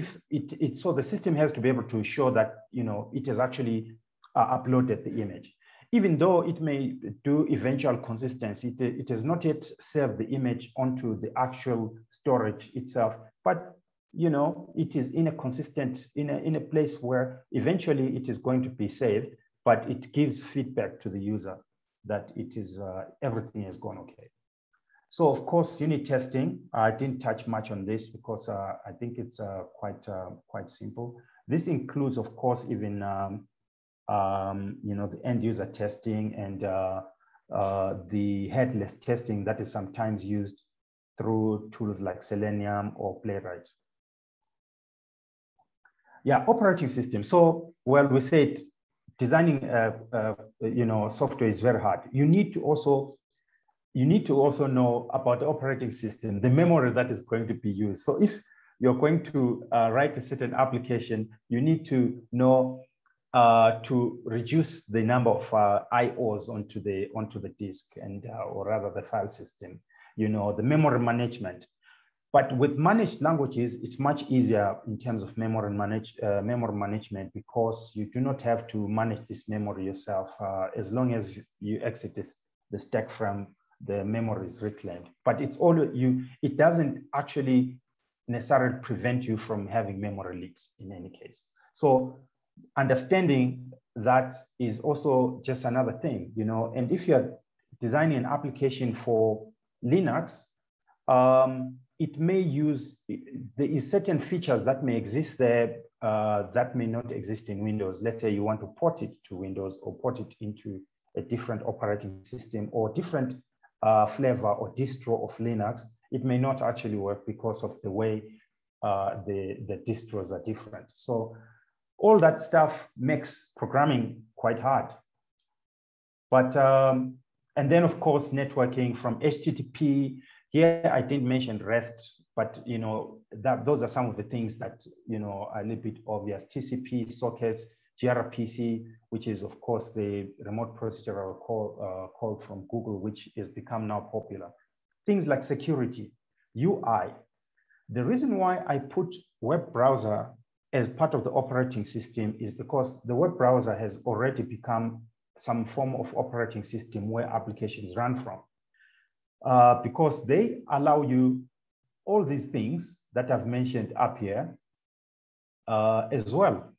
so the system has to be able to show that, it has actually uploaded the image. Even though it may do eventual consistency, it has not yet saved the image onto the actual storage itself, but it is in a consistent, in a place where eventually it is going to be saved, but it gives feedback to the user that it is, everything has gone okay. So of course, unit testing, I didn't touch much on this because I think it's quite simple. This includes, of course, even the end user testing and the headless testing that is sometimes used through tools like Selenium or Playwright. Yeah, operating system. So, well, we said designing software is very hard. You need to also know about the operating system, the memory that is going to be used. So if you're going to write a certain application, you need to know to reduce the number of IOs onto the disk and or rather the file system, the memory management. But with managed languages, it's much easier in terms of memory management because you do not have to manage this memory yourself as long as you exit the stack frame, the memory is reclaimed. But it doesn't actually necessarily prevent you from having memory leaks in any case. So understanding that is also just another thing, and if you're designing an application for Linux, it may there is certain features that may exist there that may not exist in Windows. Let's say you want to port it to Windows or port it into a different operating system or different flavor or distro of Linux. It may not actually work because of the way the distros are different. So all that stuff makes programming quite hard. But, and then of course, networking from HTTP. Here, I didn't mention REST, but those are some of the things that are a little bit obvious. TCP, sockets, gRPC, which is of course the remote procedural call from Google, which has become now popular. Things like security, UI, The reason why I put web browser as part of the operating system is because the web browser has already become some form of operating system where applications run from. Because they allow you all these things that I've mentioned up here as well.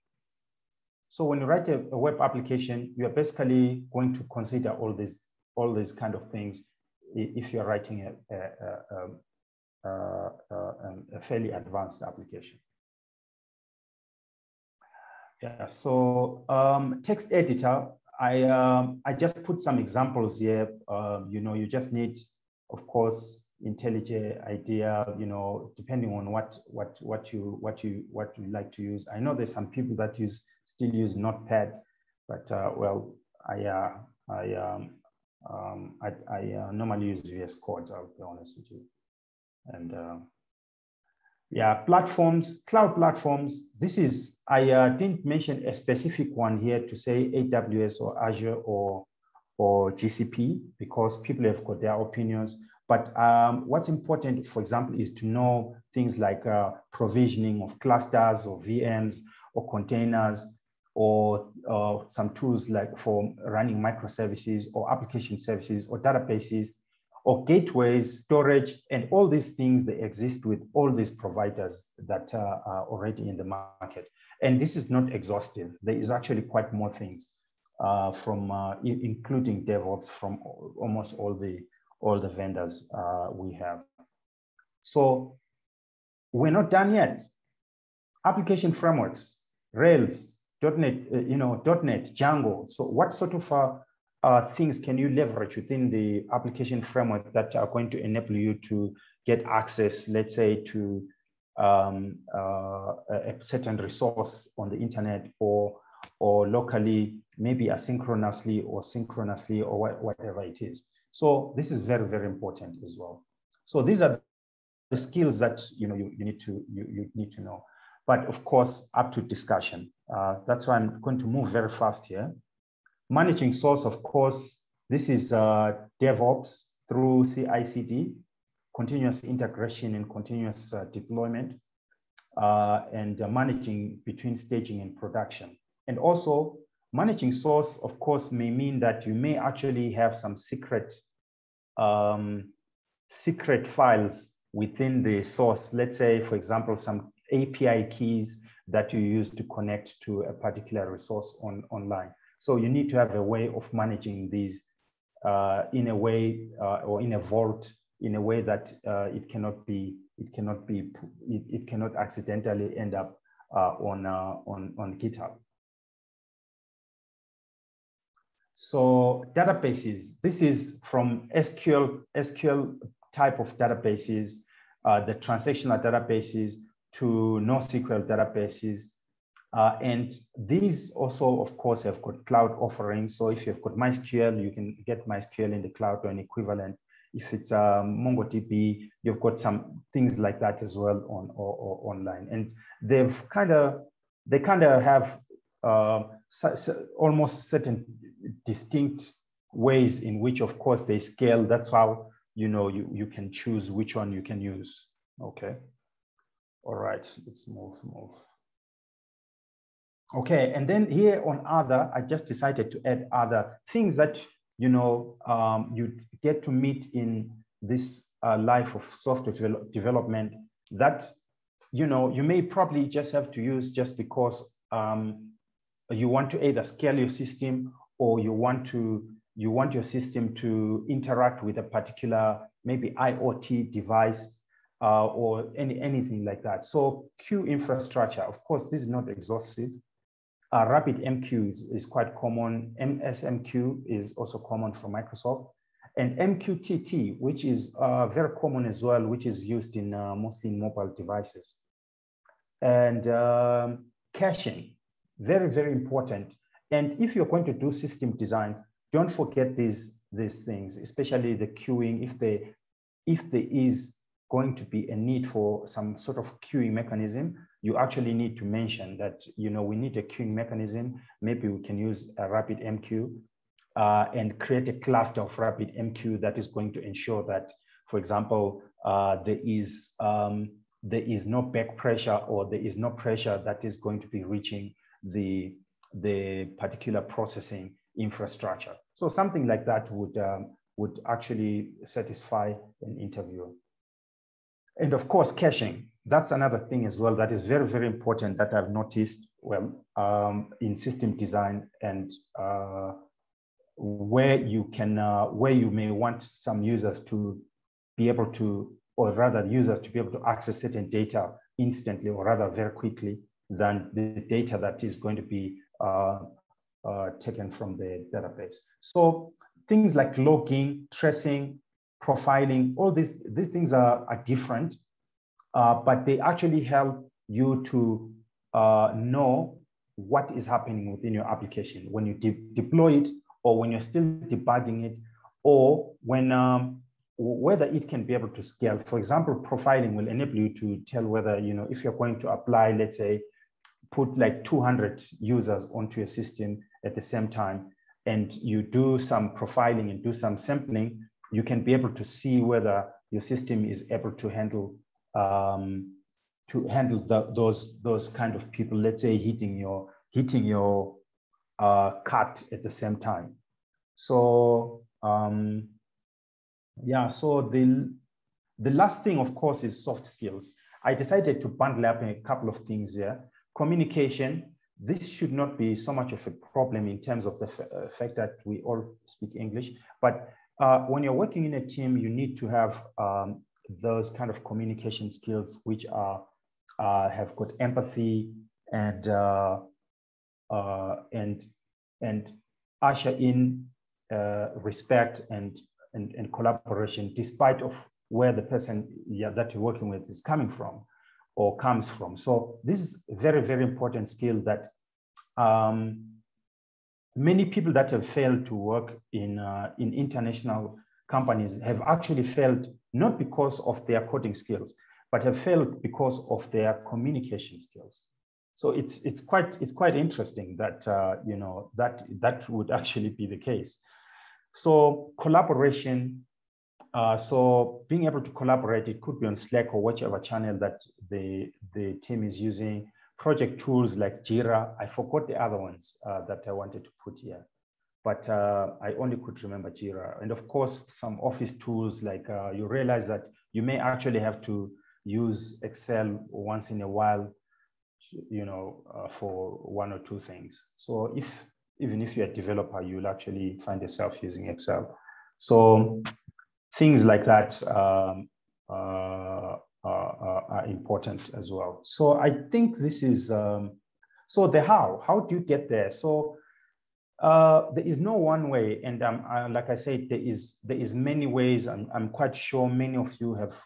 So when you write a web application, you are basically going to consider all these kind of things if you're writing a fairly advanced application. Yeah, so text editor, I just put some examples here. You know, you just need, of course, IntelliJ, IDEA, you know, depending on what you like to use. I know there's some people that still use Notepad, but well, I normally use VS Code, I'll be honest with you. And yeah, platforms, cloud platforms. This is, I didn't mention a specific one here to say AWS or Azure or GCP, because people have got their opinions. But what's important, for example, is to know things like provisioning of clusters or VMs or containers, or some tools like for running microservices or application services or databases or gateways, storage, and all these things, they exist with all these providers that are already in the market. And this is not exhaustive. There is actually quite more things including DevOps from almost all the vendors we have. So we're not done yet. Application frameworks, Rails, .NET, .NET, Django. So what sort of things can you leverage within the application framework that are going to enable you to get access, let's say, to a certain resource on the internet or locally, maybe asynchronously or synchronously or whatever it is. So this is very, very important as well. So these are the skills that you need to know. But of course, up to discussion. That's why I'm going to move very fast here. Managing source, of course, this is DevOps through CI/CD, continuous integration and continuous deployment, and managing between staging and production. And also, managing source, of course, may mean that you may actually have some secret files within the source. Let's say, for example, some API keys that you use to connect to a particular resource online. So you need to have a way of managing these in a way or in a vault in a way that it cannot accidentally end up on GitHub. So databases, this is from SQL type of databases, the transactional databases to NoSQL databases. And these also, of course, have got cloud offerings. So if you've got MySQL, you can get MySQL in the cloud or an equivalent. If it's MongoDB, you've got some things like that as well online. And they kind of have almost certain distinct ways in which, of course, they scale. That's how you can choose which one you can use. Okay. All right. Let's move. Okay, and then here on other, I just decided to add other things that you get to meet in this life of software development that you may probably just have to use just because you want to either scale your system or you want your system to interact with a particular maybe IoT device or anything like that. So queue infrastructure, of course, this is not exhaustive. RabbitMQ is quite common. MSMQ is also common from Microsoft. And MQTT, which is very common as well, which is used in mostly in mobile devices. And caching, very, very important. And if you're going to do system design, don't forget these things, especially the queuing. If there is going to be a need for some sort of queuing mechanism, you actually need to mention that, we need a queuing mechanism. Maybe we can use a RabbitMQ and create a cluster of RabbitMQ that is going to ensure that, for example, there is there is no back pressure, or there is no pressure that is going to be reaching the particular processing infrastructure. So something like that would actually satisfy an interviewer. And of course, caching. That's another thing as well that is very, very important that I've noticed in system design, and where you may want some users to be able to, or rather users to be able to access certain data instantly, or rather very quickly, than the data that is going to be taken from the database. So things like logging, tracing, profiling, all these things are different, but they actually help you to know what is happening within your application when you deploy it, or when you're still debugging it, or when whether it can be able to scale. For example, profiling will enable you to tell whether, if you're going to apply, let's say, put like 200 users onto your system at the same time, and you do some profiling and do some sampling, you can be able to see whether your system is able to handle those kind of people, let's say hitting your cart at the same time. So yeah, so the last thing, of course, is soft skills. I decided to bundle up a couple of things here. Communication. This should not be so much of a problem in terms of the fact that we all speak English, but when you're working in a team, you need to have those kind of communication skills, which have got empathy and usher in respect and collaboration, despite of where the person that you're working with is coming from or comes from. So this is a very, very important skill that many people that have failed to work in international companies have actually failed, not because of their coding skills, but have failed because of their communication skills. So it's quite interesting that that would actually be the case. So collaboration. So being able to collaborate, it could be on Slack or whichever channel that the team is using. Project tools like Jira. I forgot the other ones that I wanted to put here, but I only could remember Jira. And of course, some office tools like you realize that you may actually have to use Excel once in a while, for one or two things. So even if you're a developer, you'll actually find yourself using Excel. So things like that are important as well. So I think this is, so the how do you get there? So there is no one way. And like I said, there is many ways. I'm quite sure many of you have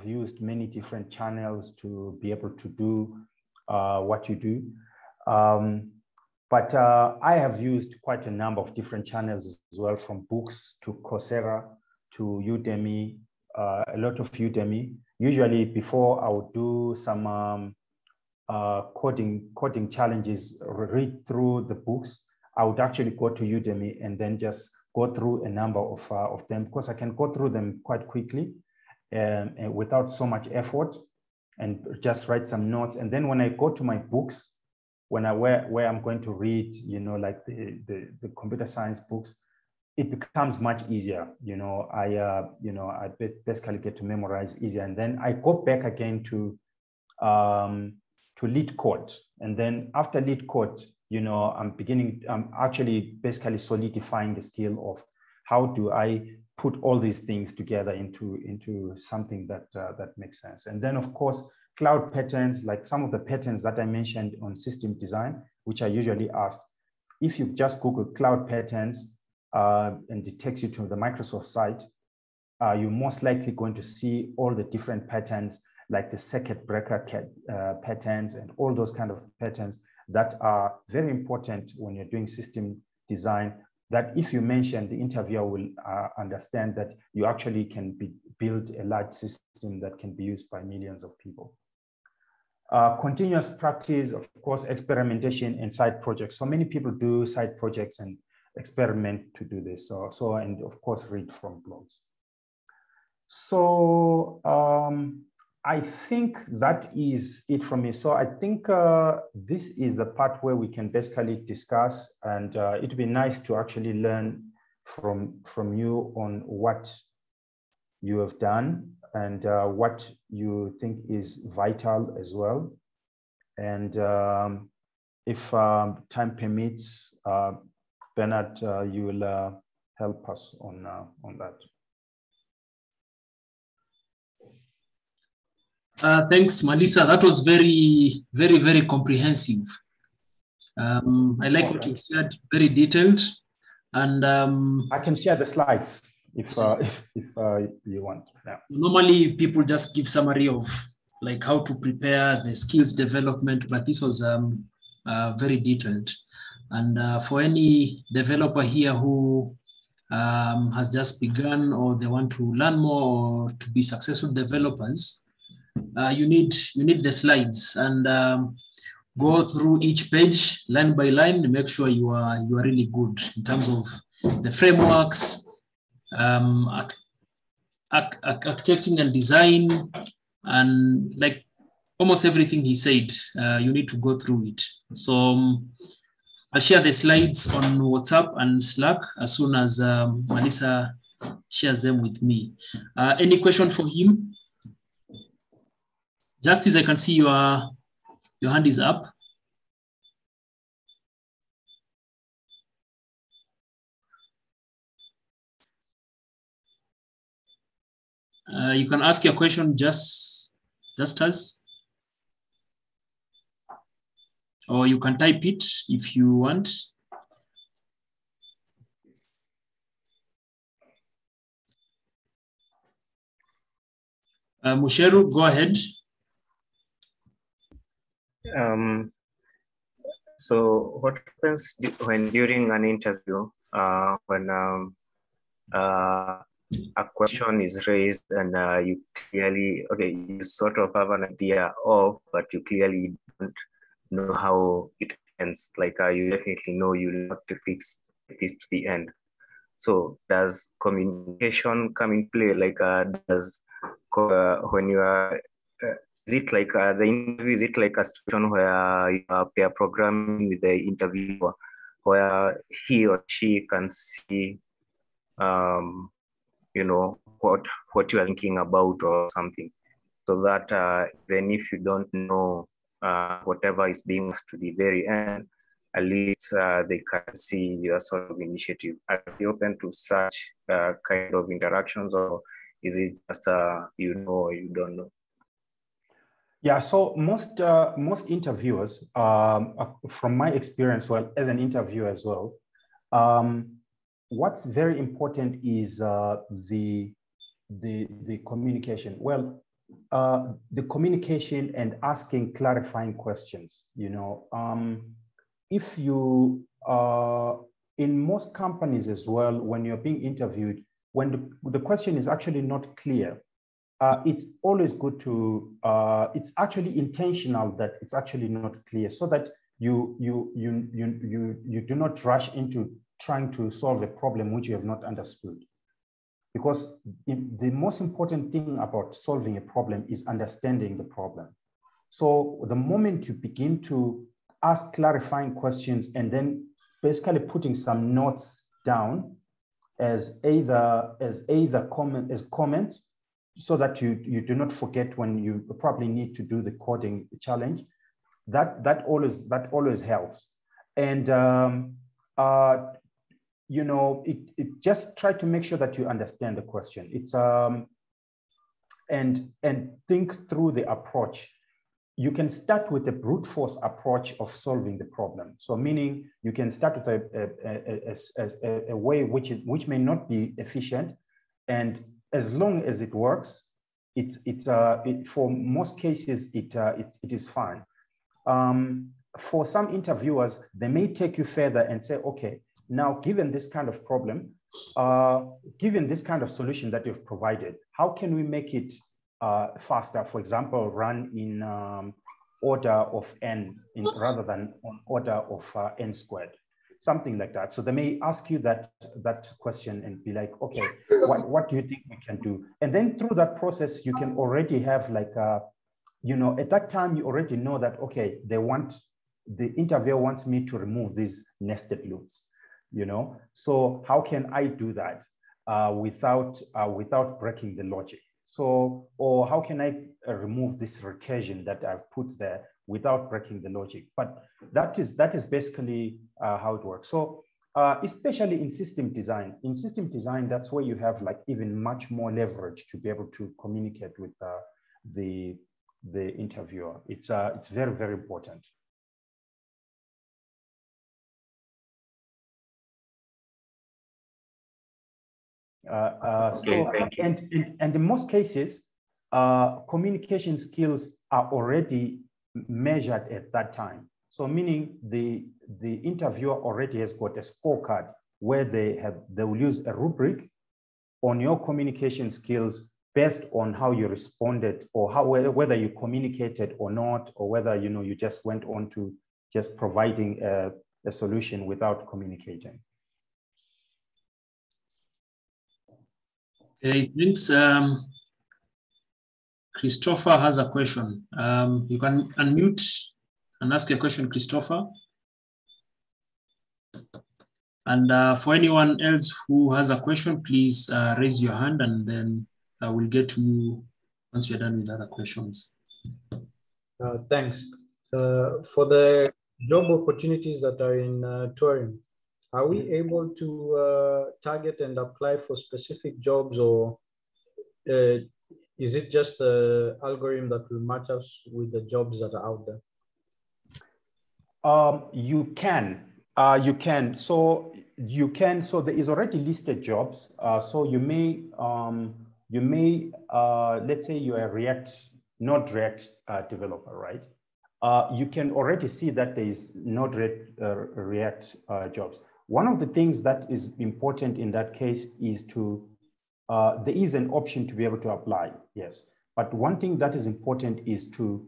used many different channels to be able to do what you do. But I have used quite a number of different channels as well, from books to Coursera to Udemy, a lot of Udemy. Usually before I would do some coding challenges, read through the books, I would actually go to Udemy and then just go through a number of them, because I can go through them quite quickly and without so much effort, and just write some notes. And then when I go to my books, where I'm going to read, like the computer science books, it becomes much easier. I basically get to memorize easier. And then I go back again to lead code. And then after lead code, I'm actually basically solidifying the skill of how do I put all these things together into something that makes sense. And then of course, cloud patterns, like some of the patterns that I mentioned on system design, which I usually ask. If you just Google cloud patterns and it takes you to the Microsoft site, you're most likely going to see all the different patterns, like the circuit breaker patterns and all those kind of patterns that are very important when you're doing system design, that if you mention, the interviewer will understand that you actually can build a large system that can be used by millions of people. Continuous practice, of course, experimentation and side projects. So many people do side projects and experiment to do this. And of course, read from blogs. So I think that is it from me. So I think this is the part where we can basically discuss, and it'd be nice to actually learn from you on what you have done and what you think is vital as well. And if time permits, Bernard, you will help us on that. Thanks, Melissa. That was very, very, very comprehensive. I like what you shared, very detailed. And I can share the slides if you want. Yeah. Normally, people just give summary of like how to prepare the skills development, but this was very detailed. And for any developer here who has just begun or they want to learn more or to be successful developers, you need the slides and go through each page line by line to make sure you are really good in terms of the frameworks, architecting and design, and like almost everything he said, you need to go through it. So I'll share the slides on WhatsApp and Slack as soon as Melissa shares them with me. Any question for him? Justice, I can see your hand is up. You can ask your question just as, or you can type it if you want. Musheru, go ahead. So what happens when during an interview, when a question is raised and you clearly, you sort of have an idea of, but you clearly don't know how it ends. Like you definitely know you have to fix this to the end. So does communication come in play? Like when you are, is it like the interview, is it like a situation where you are pair programming with the interviewer, where he or she can see, you know, what you are thinking about or something, so that even if you don't know whatever is being asked to the very end, at least they can see your sort of initiative. Are you open to such kind of interactions, or is it just you know or you don't know? Yeah, so most interviewers, from my experience, well, as an interviewer as well, what's very important is the communication. Well, the communication and asking clarifying questions. You know, if you in most companies as well, when you're being interviewed, when the question is actually not clear, it's always good to, it's actually intentional that it's actually not clear, so that you do not rush into trying to solve a problem which you have not understood. Because the most important thing about solving a problem is understanding the problem. So the moment you begin to ask clarifying questions and then basically putting some notes down as comments, so that you do not forget when you probably need to do the coding challenge, that always helps. And you know, it just try to make sure that you understand the question. It's and think through the approach. You can start with a brute force approach of solving the problem. So meaning you can start with a way which may not be efficient, and as long as it works, for most cases it is fine. For some interviewers, they may take you further and say, okay, now given this kind of problem, given this kind of solution that you've provided, how can we make it faster? For example, run in order of n rather than on order of n squared, something like that. So they may ask you that question and be like, okay, what do you think we can do? And then through that process, you can already have like, you know, at that time, you already know that, okay, the interviewer wants me to remove these nested loops, you know? So how can I do that without breaking the logic? So, or how can I remove this recursion that I've put there without breaking the logic? But that is basically how it works. So especially in system design, that's where you have like even much more leverage to be able to communicate with the interviewer. It's very, very important. Okay, thank you. And in most cases, communication skills are already measured at that time. So meaning the interviewer already has got a scorecard where they will use a rubric on your communication skills based on how you responded, or whether you communicated or not, or whether, you know, you just went on to just providing a solution without communicating. Okay, thanks. Christopher has a question. You can unmute and ask a question, Christopher. And for anyone else who has a question, please raise your hand, and then we'll get to you once we're done with other questions. Thanks. For the job opportunities that are in Turing, are we able to target and apply for specific jobs, or is it just the algorithm that will match us with the jobs that are out there? You can. So there is already listed jobs. So you may, let's say you are a Node-React developer, right? You can already see that there is Node-React jobs. One of the things that is important in that case is there is an option to be able to apply, yes. But one thing that is important is to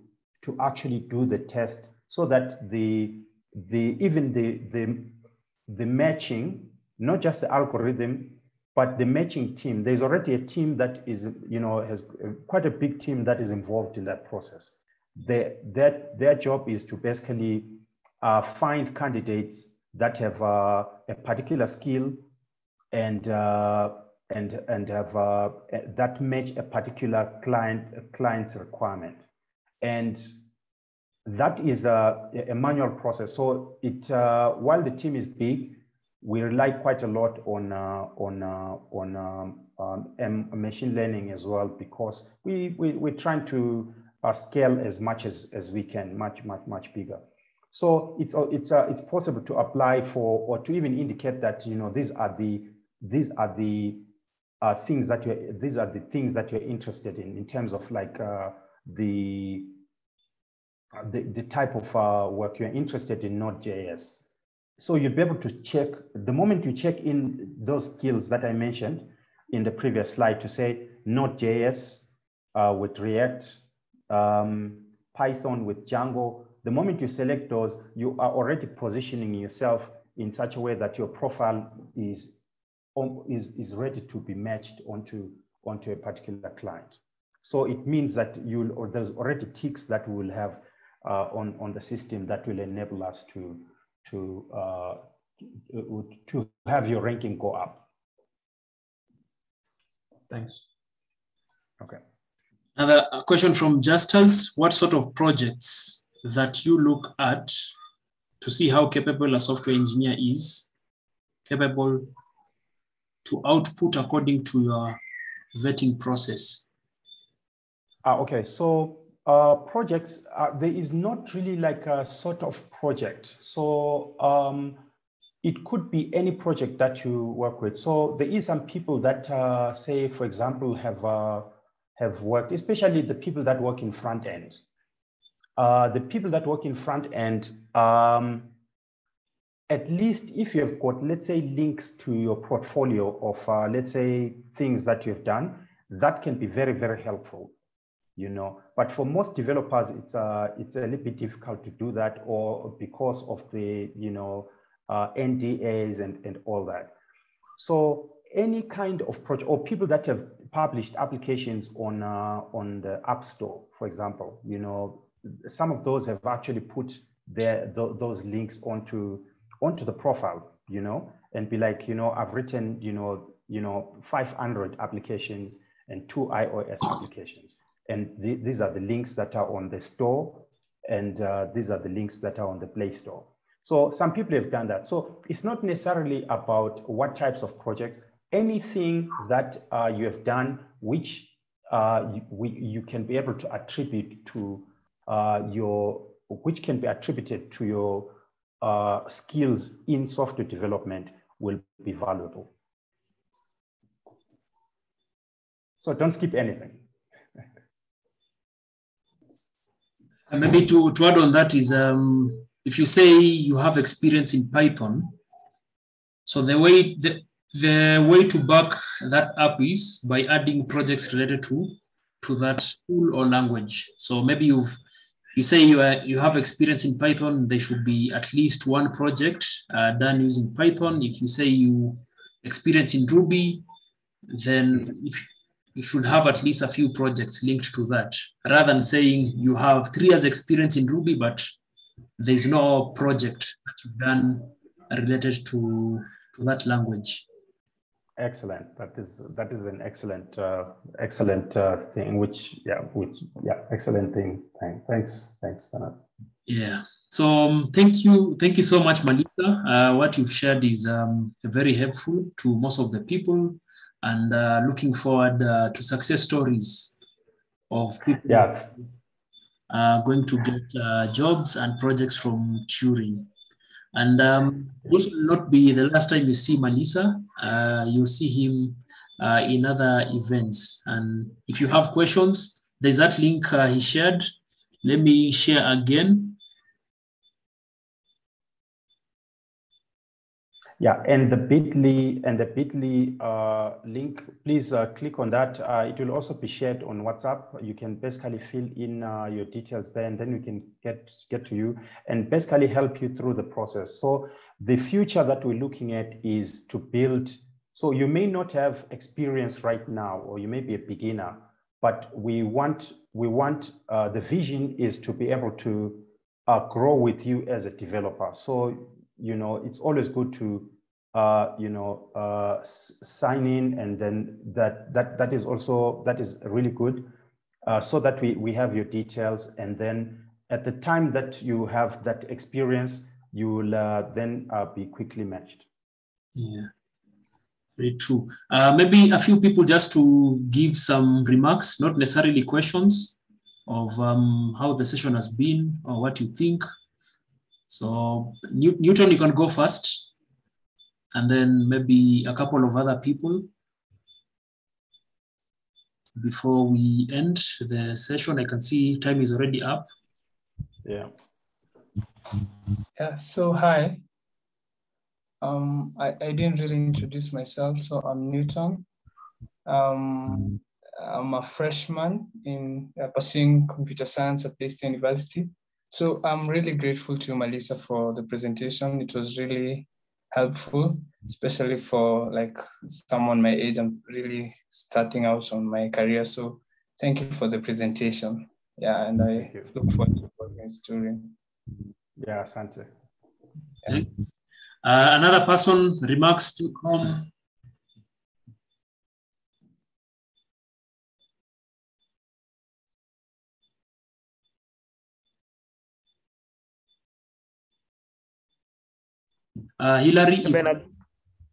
actually do the test, so that even the matching, not just the algorithm, but the matching team. There's already a team that is, you know, has quite a big team that is involved in that process. Their job is to basically find candidates that have a particular skill and have that match a particular client's requirement. And that is a manual process. So while the team is big, we rely quite a lot on machine learning as well, because we're trying to scale as much as we can, much bigger. So it's possible to apply for, or to even indicate that, you know, these are the things that you're interested in terms of like the type of work you're interested in Node.js. So you'll be able to check, the moment you check in those skills that I mentioned in the previous slide, to say Node.js with React, Python with Django, the moment you select those, you are already positioning yourself in such a way that your profile is ready to be matched onto a particular client. So it means that there's already ticks that we will have on the system that will enable us to have your ranking go up. Thanks. Okay. Another question from Justus: what sort of projects that you look at to see how capable a software engineer is capable to output according to your vetting process? Okay, so projects, there is not really like a sort of project. So it could be any project that you work with. So there is some people that say, for example, have worked, especially the people that work in front end. The people that work in front end, at least if you have got, let's say, links to your portfolio of, let's say, things that you've done, that can be very, very helpful, you know. But for most developers, it's a little bit difficult to do that, or because of the, you know, NDAs and all that. So any kind of project, or people that have published applications on the App Store, for example, you know, some of those have actually put those links onto the profile, you know, and be like, you know, I've written, you know, 500 applications and 2 iOS applications, and these are the links that are on the store, and these are the links that are on the Play Store. So some people have done that. So it's not necessarily about what types of projects. Anything that you have done, which you can be able to attribute to which can be attributed to your skills in software development, will be valuable. So don't skip anything. Maybe to add on that is, if you say you have experience in Python, so the way to back that up is by adding projects related to that tool or language. So maybe you say you have experience in Python, there should be at least one project done using Python. If you say you experience in Ruby, then you should have at least a few projects linked to that, rather than saying you have 3 years experience in Ruby, but there's no project that you've done related to that language. Excellent. That is an excellent thing. Excellent thing. Thanks, Bernard. Yeah. So thank you so much, Melissa. What you've shared is very helpful to most of the people, and looking forward to success stories of people going to get jobs and projects from Turing. And this will not be the last time you see Melissa. You'll see him in other events. And if you have questions, there's that link he shared. Let me share again. Yeah, and the bit.ly link, please click on that. It will also be shared on WhatsApp. You can basically fill in your details there, and then we can get to you and basically help you through the process. So the future that we're looking at is to build. So you may not have experience right now, or you may be a beginner, but we want the vision is to be able to grow with you as a developer. So, you know, it's always good to sign in, and then that is really good, so that we have your details, and then at the time that you have that experience, you will then be quickly matched. Yeah, very true. Maybe a few people just to give some remarks, not necessarily questions, of how the session has been or what you think. So Newton, you can go first, and then maybe a couple of other people before we end the session. I can see time is already up. Yeah. Yeah, so hi. I didn't really introduce myself, so I'm Newton. I'm a freshman in pursuing computer science at State University. So I'm really grateful to Melissa for the presentation. It was really helpful, especially for like someone my age. I'm really starting out on my career. So thank you for the presentation. Yeah, and I look forward to working with Turing. Yeah, Asante. Okay. Another person, remarks to come. Hilary,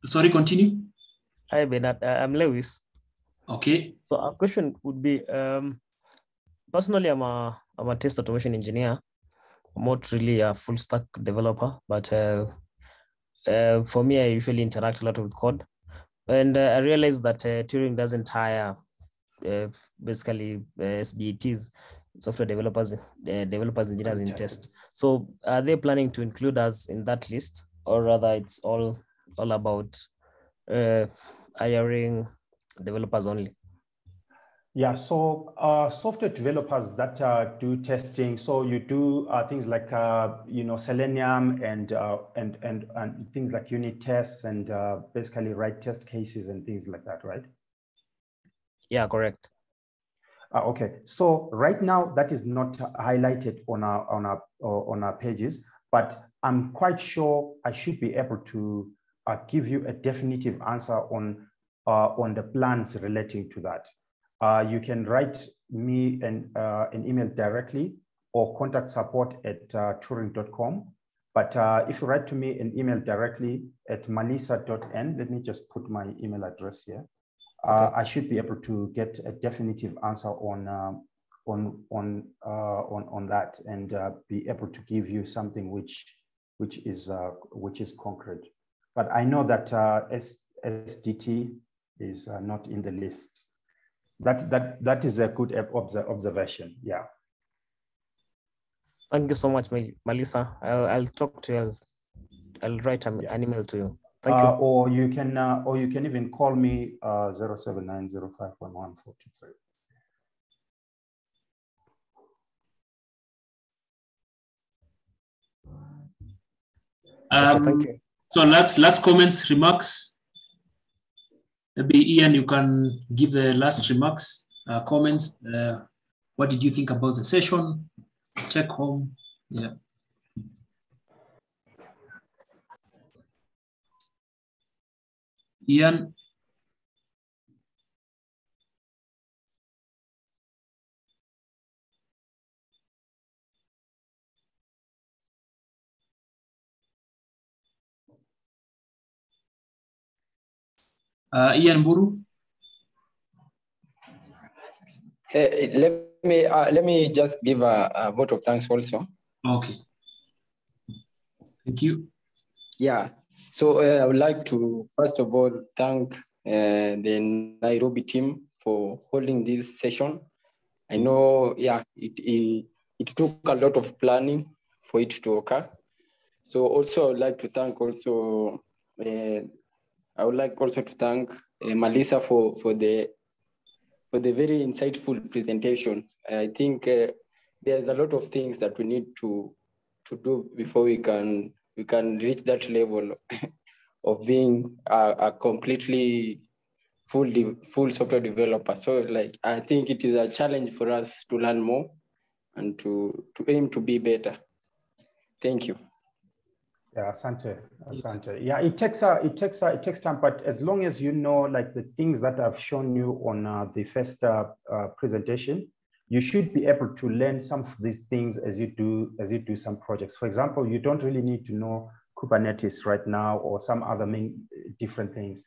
sorry, continue. Hi, Bernard. I'm Lewis. Okay. So our question would be, personally, I'm a test automation engineer. I'm not really a full stack developer, but for me, I usually interact a lot with code. And I realized that Turing doesn't hire basically SDETs, software developers, engineers in test. So are they planning to include us in that list, or rather it's all about hiring developers only? Yeah, so software developers that do testing, so you do things like Selenium and things like unit tests and basically write test cases and things like that, right? Yeah, correct. Okay, so right now that is not highlighted on our pages, but I'm quite sure I should be able to give you a definitive answer on the plans relating to that. You can write me an email directly or contact support@turing.com. But if you write to me an email directly at malisa.n, let me just put my email address here. Okay. I should be able to get a definitive answer on that and be able to give you something which is concrete. But I know that SDT is not in the list. That is a good observation. Yeah. Thank you so much, Malisa. I'll talk to you. I'll write an email to you. Thank you. Or you can even call me 07905114223. Okay, thank you. So last comments, remarks. Maybe Ian, you can give the last remarks, comments. What did you think about the session? Take home. Yeah. Ian. Ian Buru. Let me just give a vote of thanks also. Okay. Thank you. Yeah. So I would like to first of all thank the Nairobi team for holding this session. I know, yeah, it took a lot of planning for it to occur. So also I would like to thank also Malisa for the very insightful presentation. I think there's a lot of things that we need to do before we can reach that level of being a completely full software developer. So like, I think it is a challenge for us to learn more and to aim to be better. Thank you. Yeah, Asante. Yeah, it takes time, but as long as you know, like the things that I've shown you on the first presentation, you should be able to learn some of these things as you do some projects. For example, you don't really need to know Kubernetes right now or some other different things.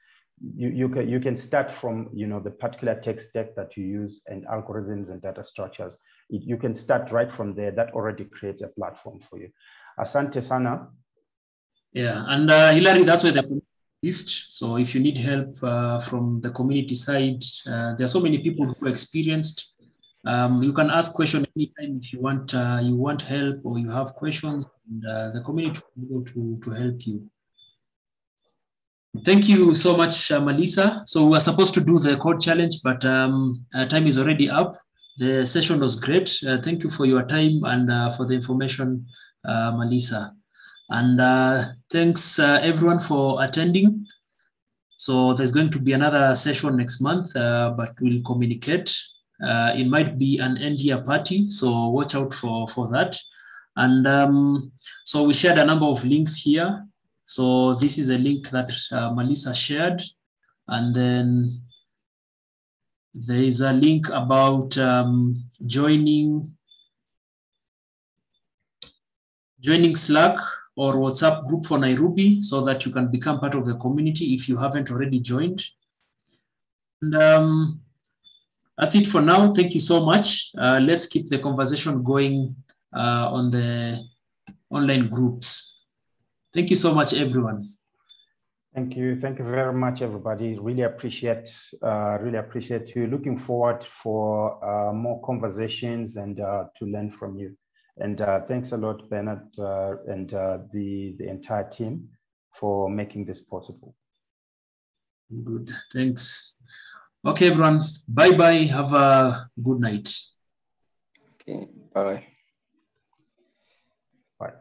You can start from the particular tech stack that you use and algorithms and data structures. You can start right from there. That already creates a platform for you. Asante sana. Yeah, and Hilary, that's why the community exists. So if you need help from the community side, there are so many people who are experienced. You can ask questions anytime if you want help or you have questions, and the community will be able to help you. Thank you so much, Malisa. So we were supposed to do the code challenge, but time is already up. The session was great. Thank you for your time and for the information, Malisa. And thanks everyone for attending. So there's going to be another session next month, but we'll communicate. It might be an end-year party, so watch out for that. And so we shared a number of links here. So this is a link that Malisa shared. And then there is a link about joining Slack or WhatsApp group for Nairobi so that you can become part of the community if you haven't already joined. And that's it for now. Thank you so much. Let's keep the conversation going on the online groups. Thank you so much, everyone. Thank you very much, everybody. Really appreciate you. Looking forward for more conversations and to learn from you. And thanks a lot, Bernard, and the entire team for making this possible. Good, thanks. Okay, everyone. Bye-bye. Have a good night. Okay, bye. Bye.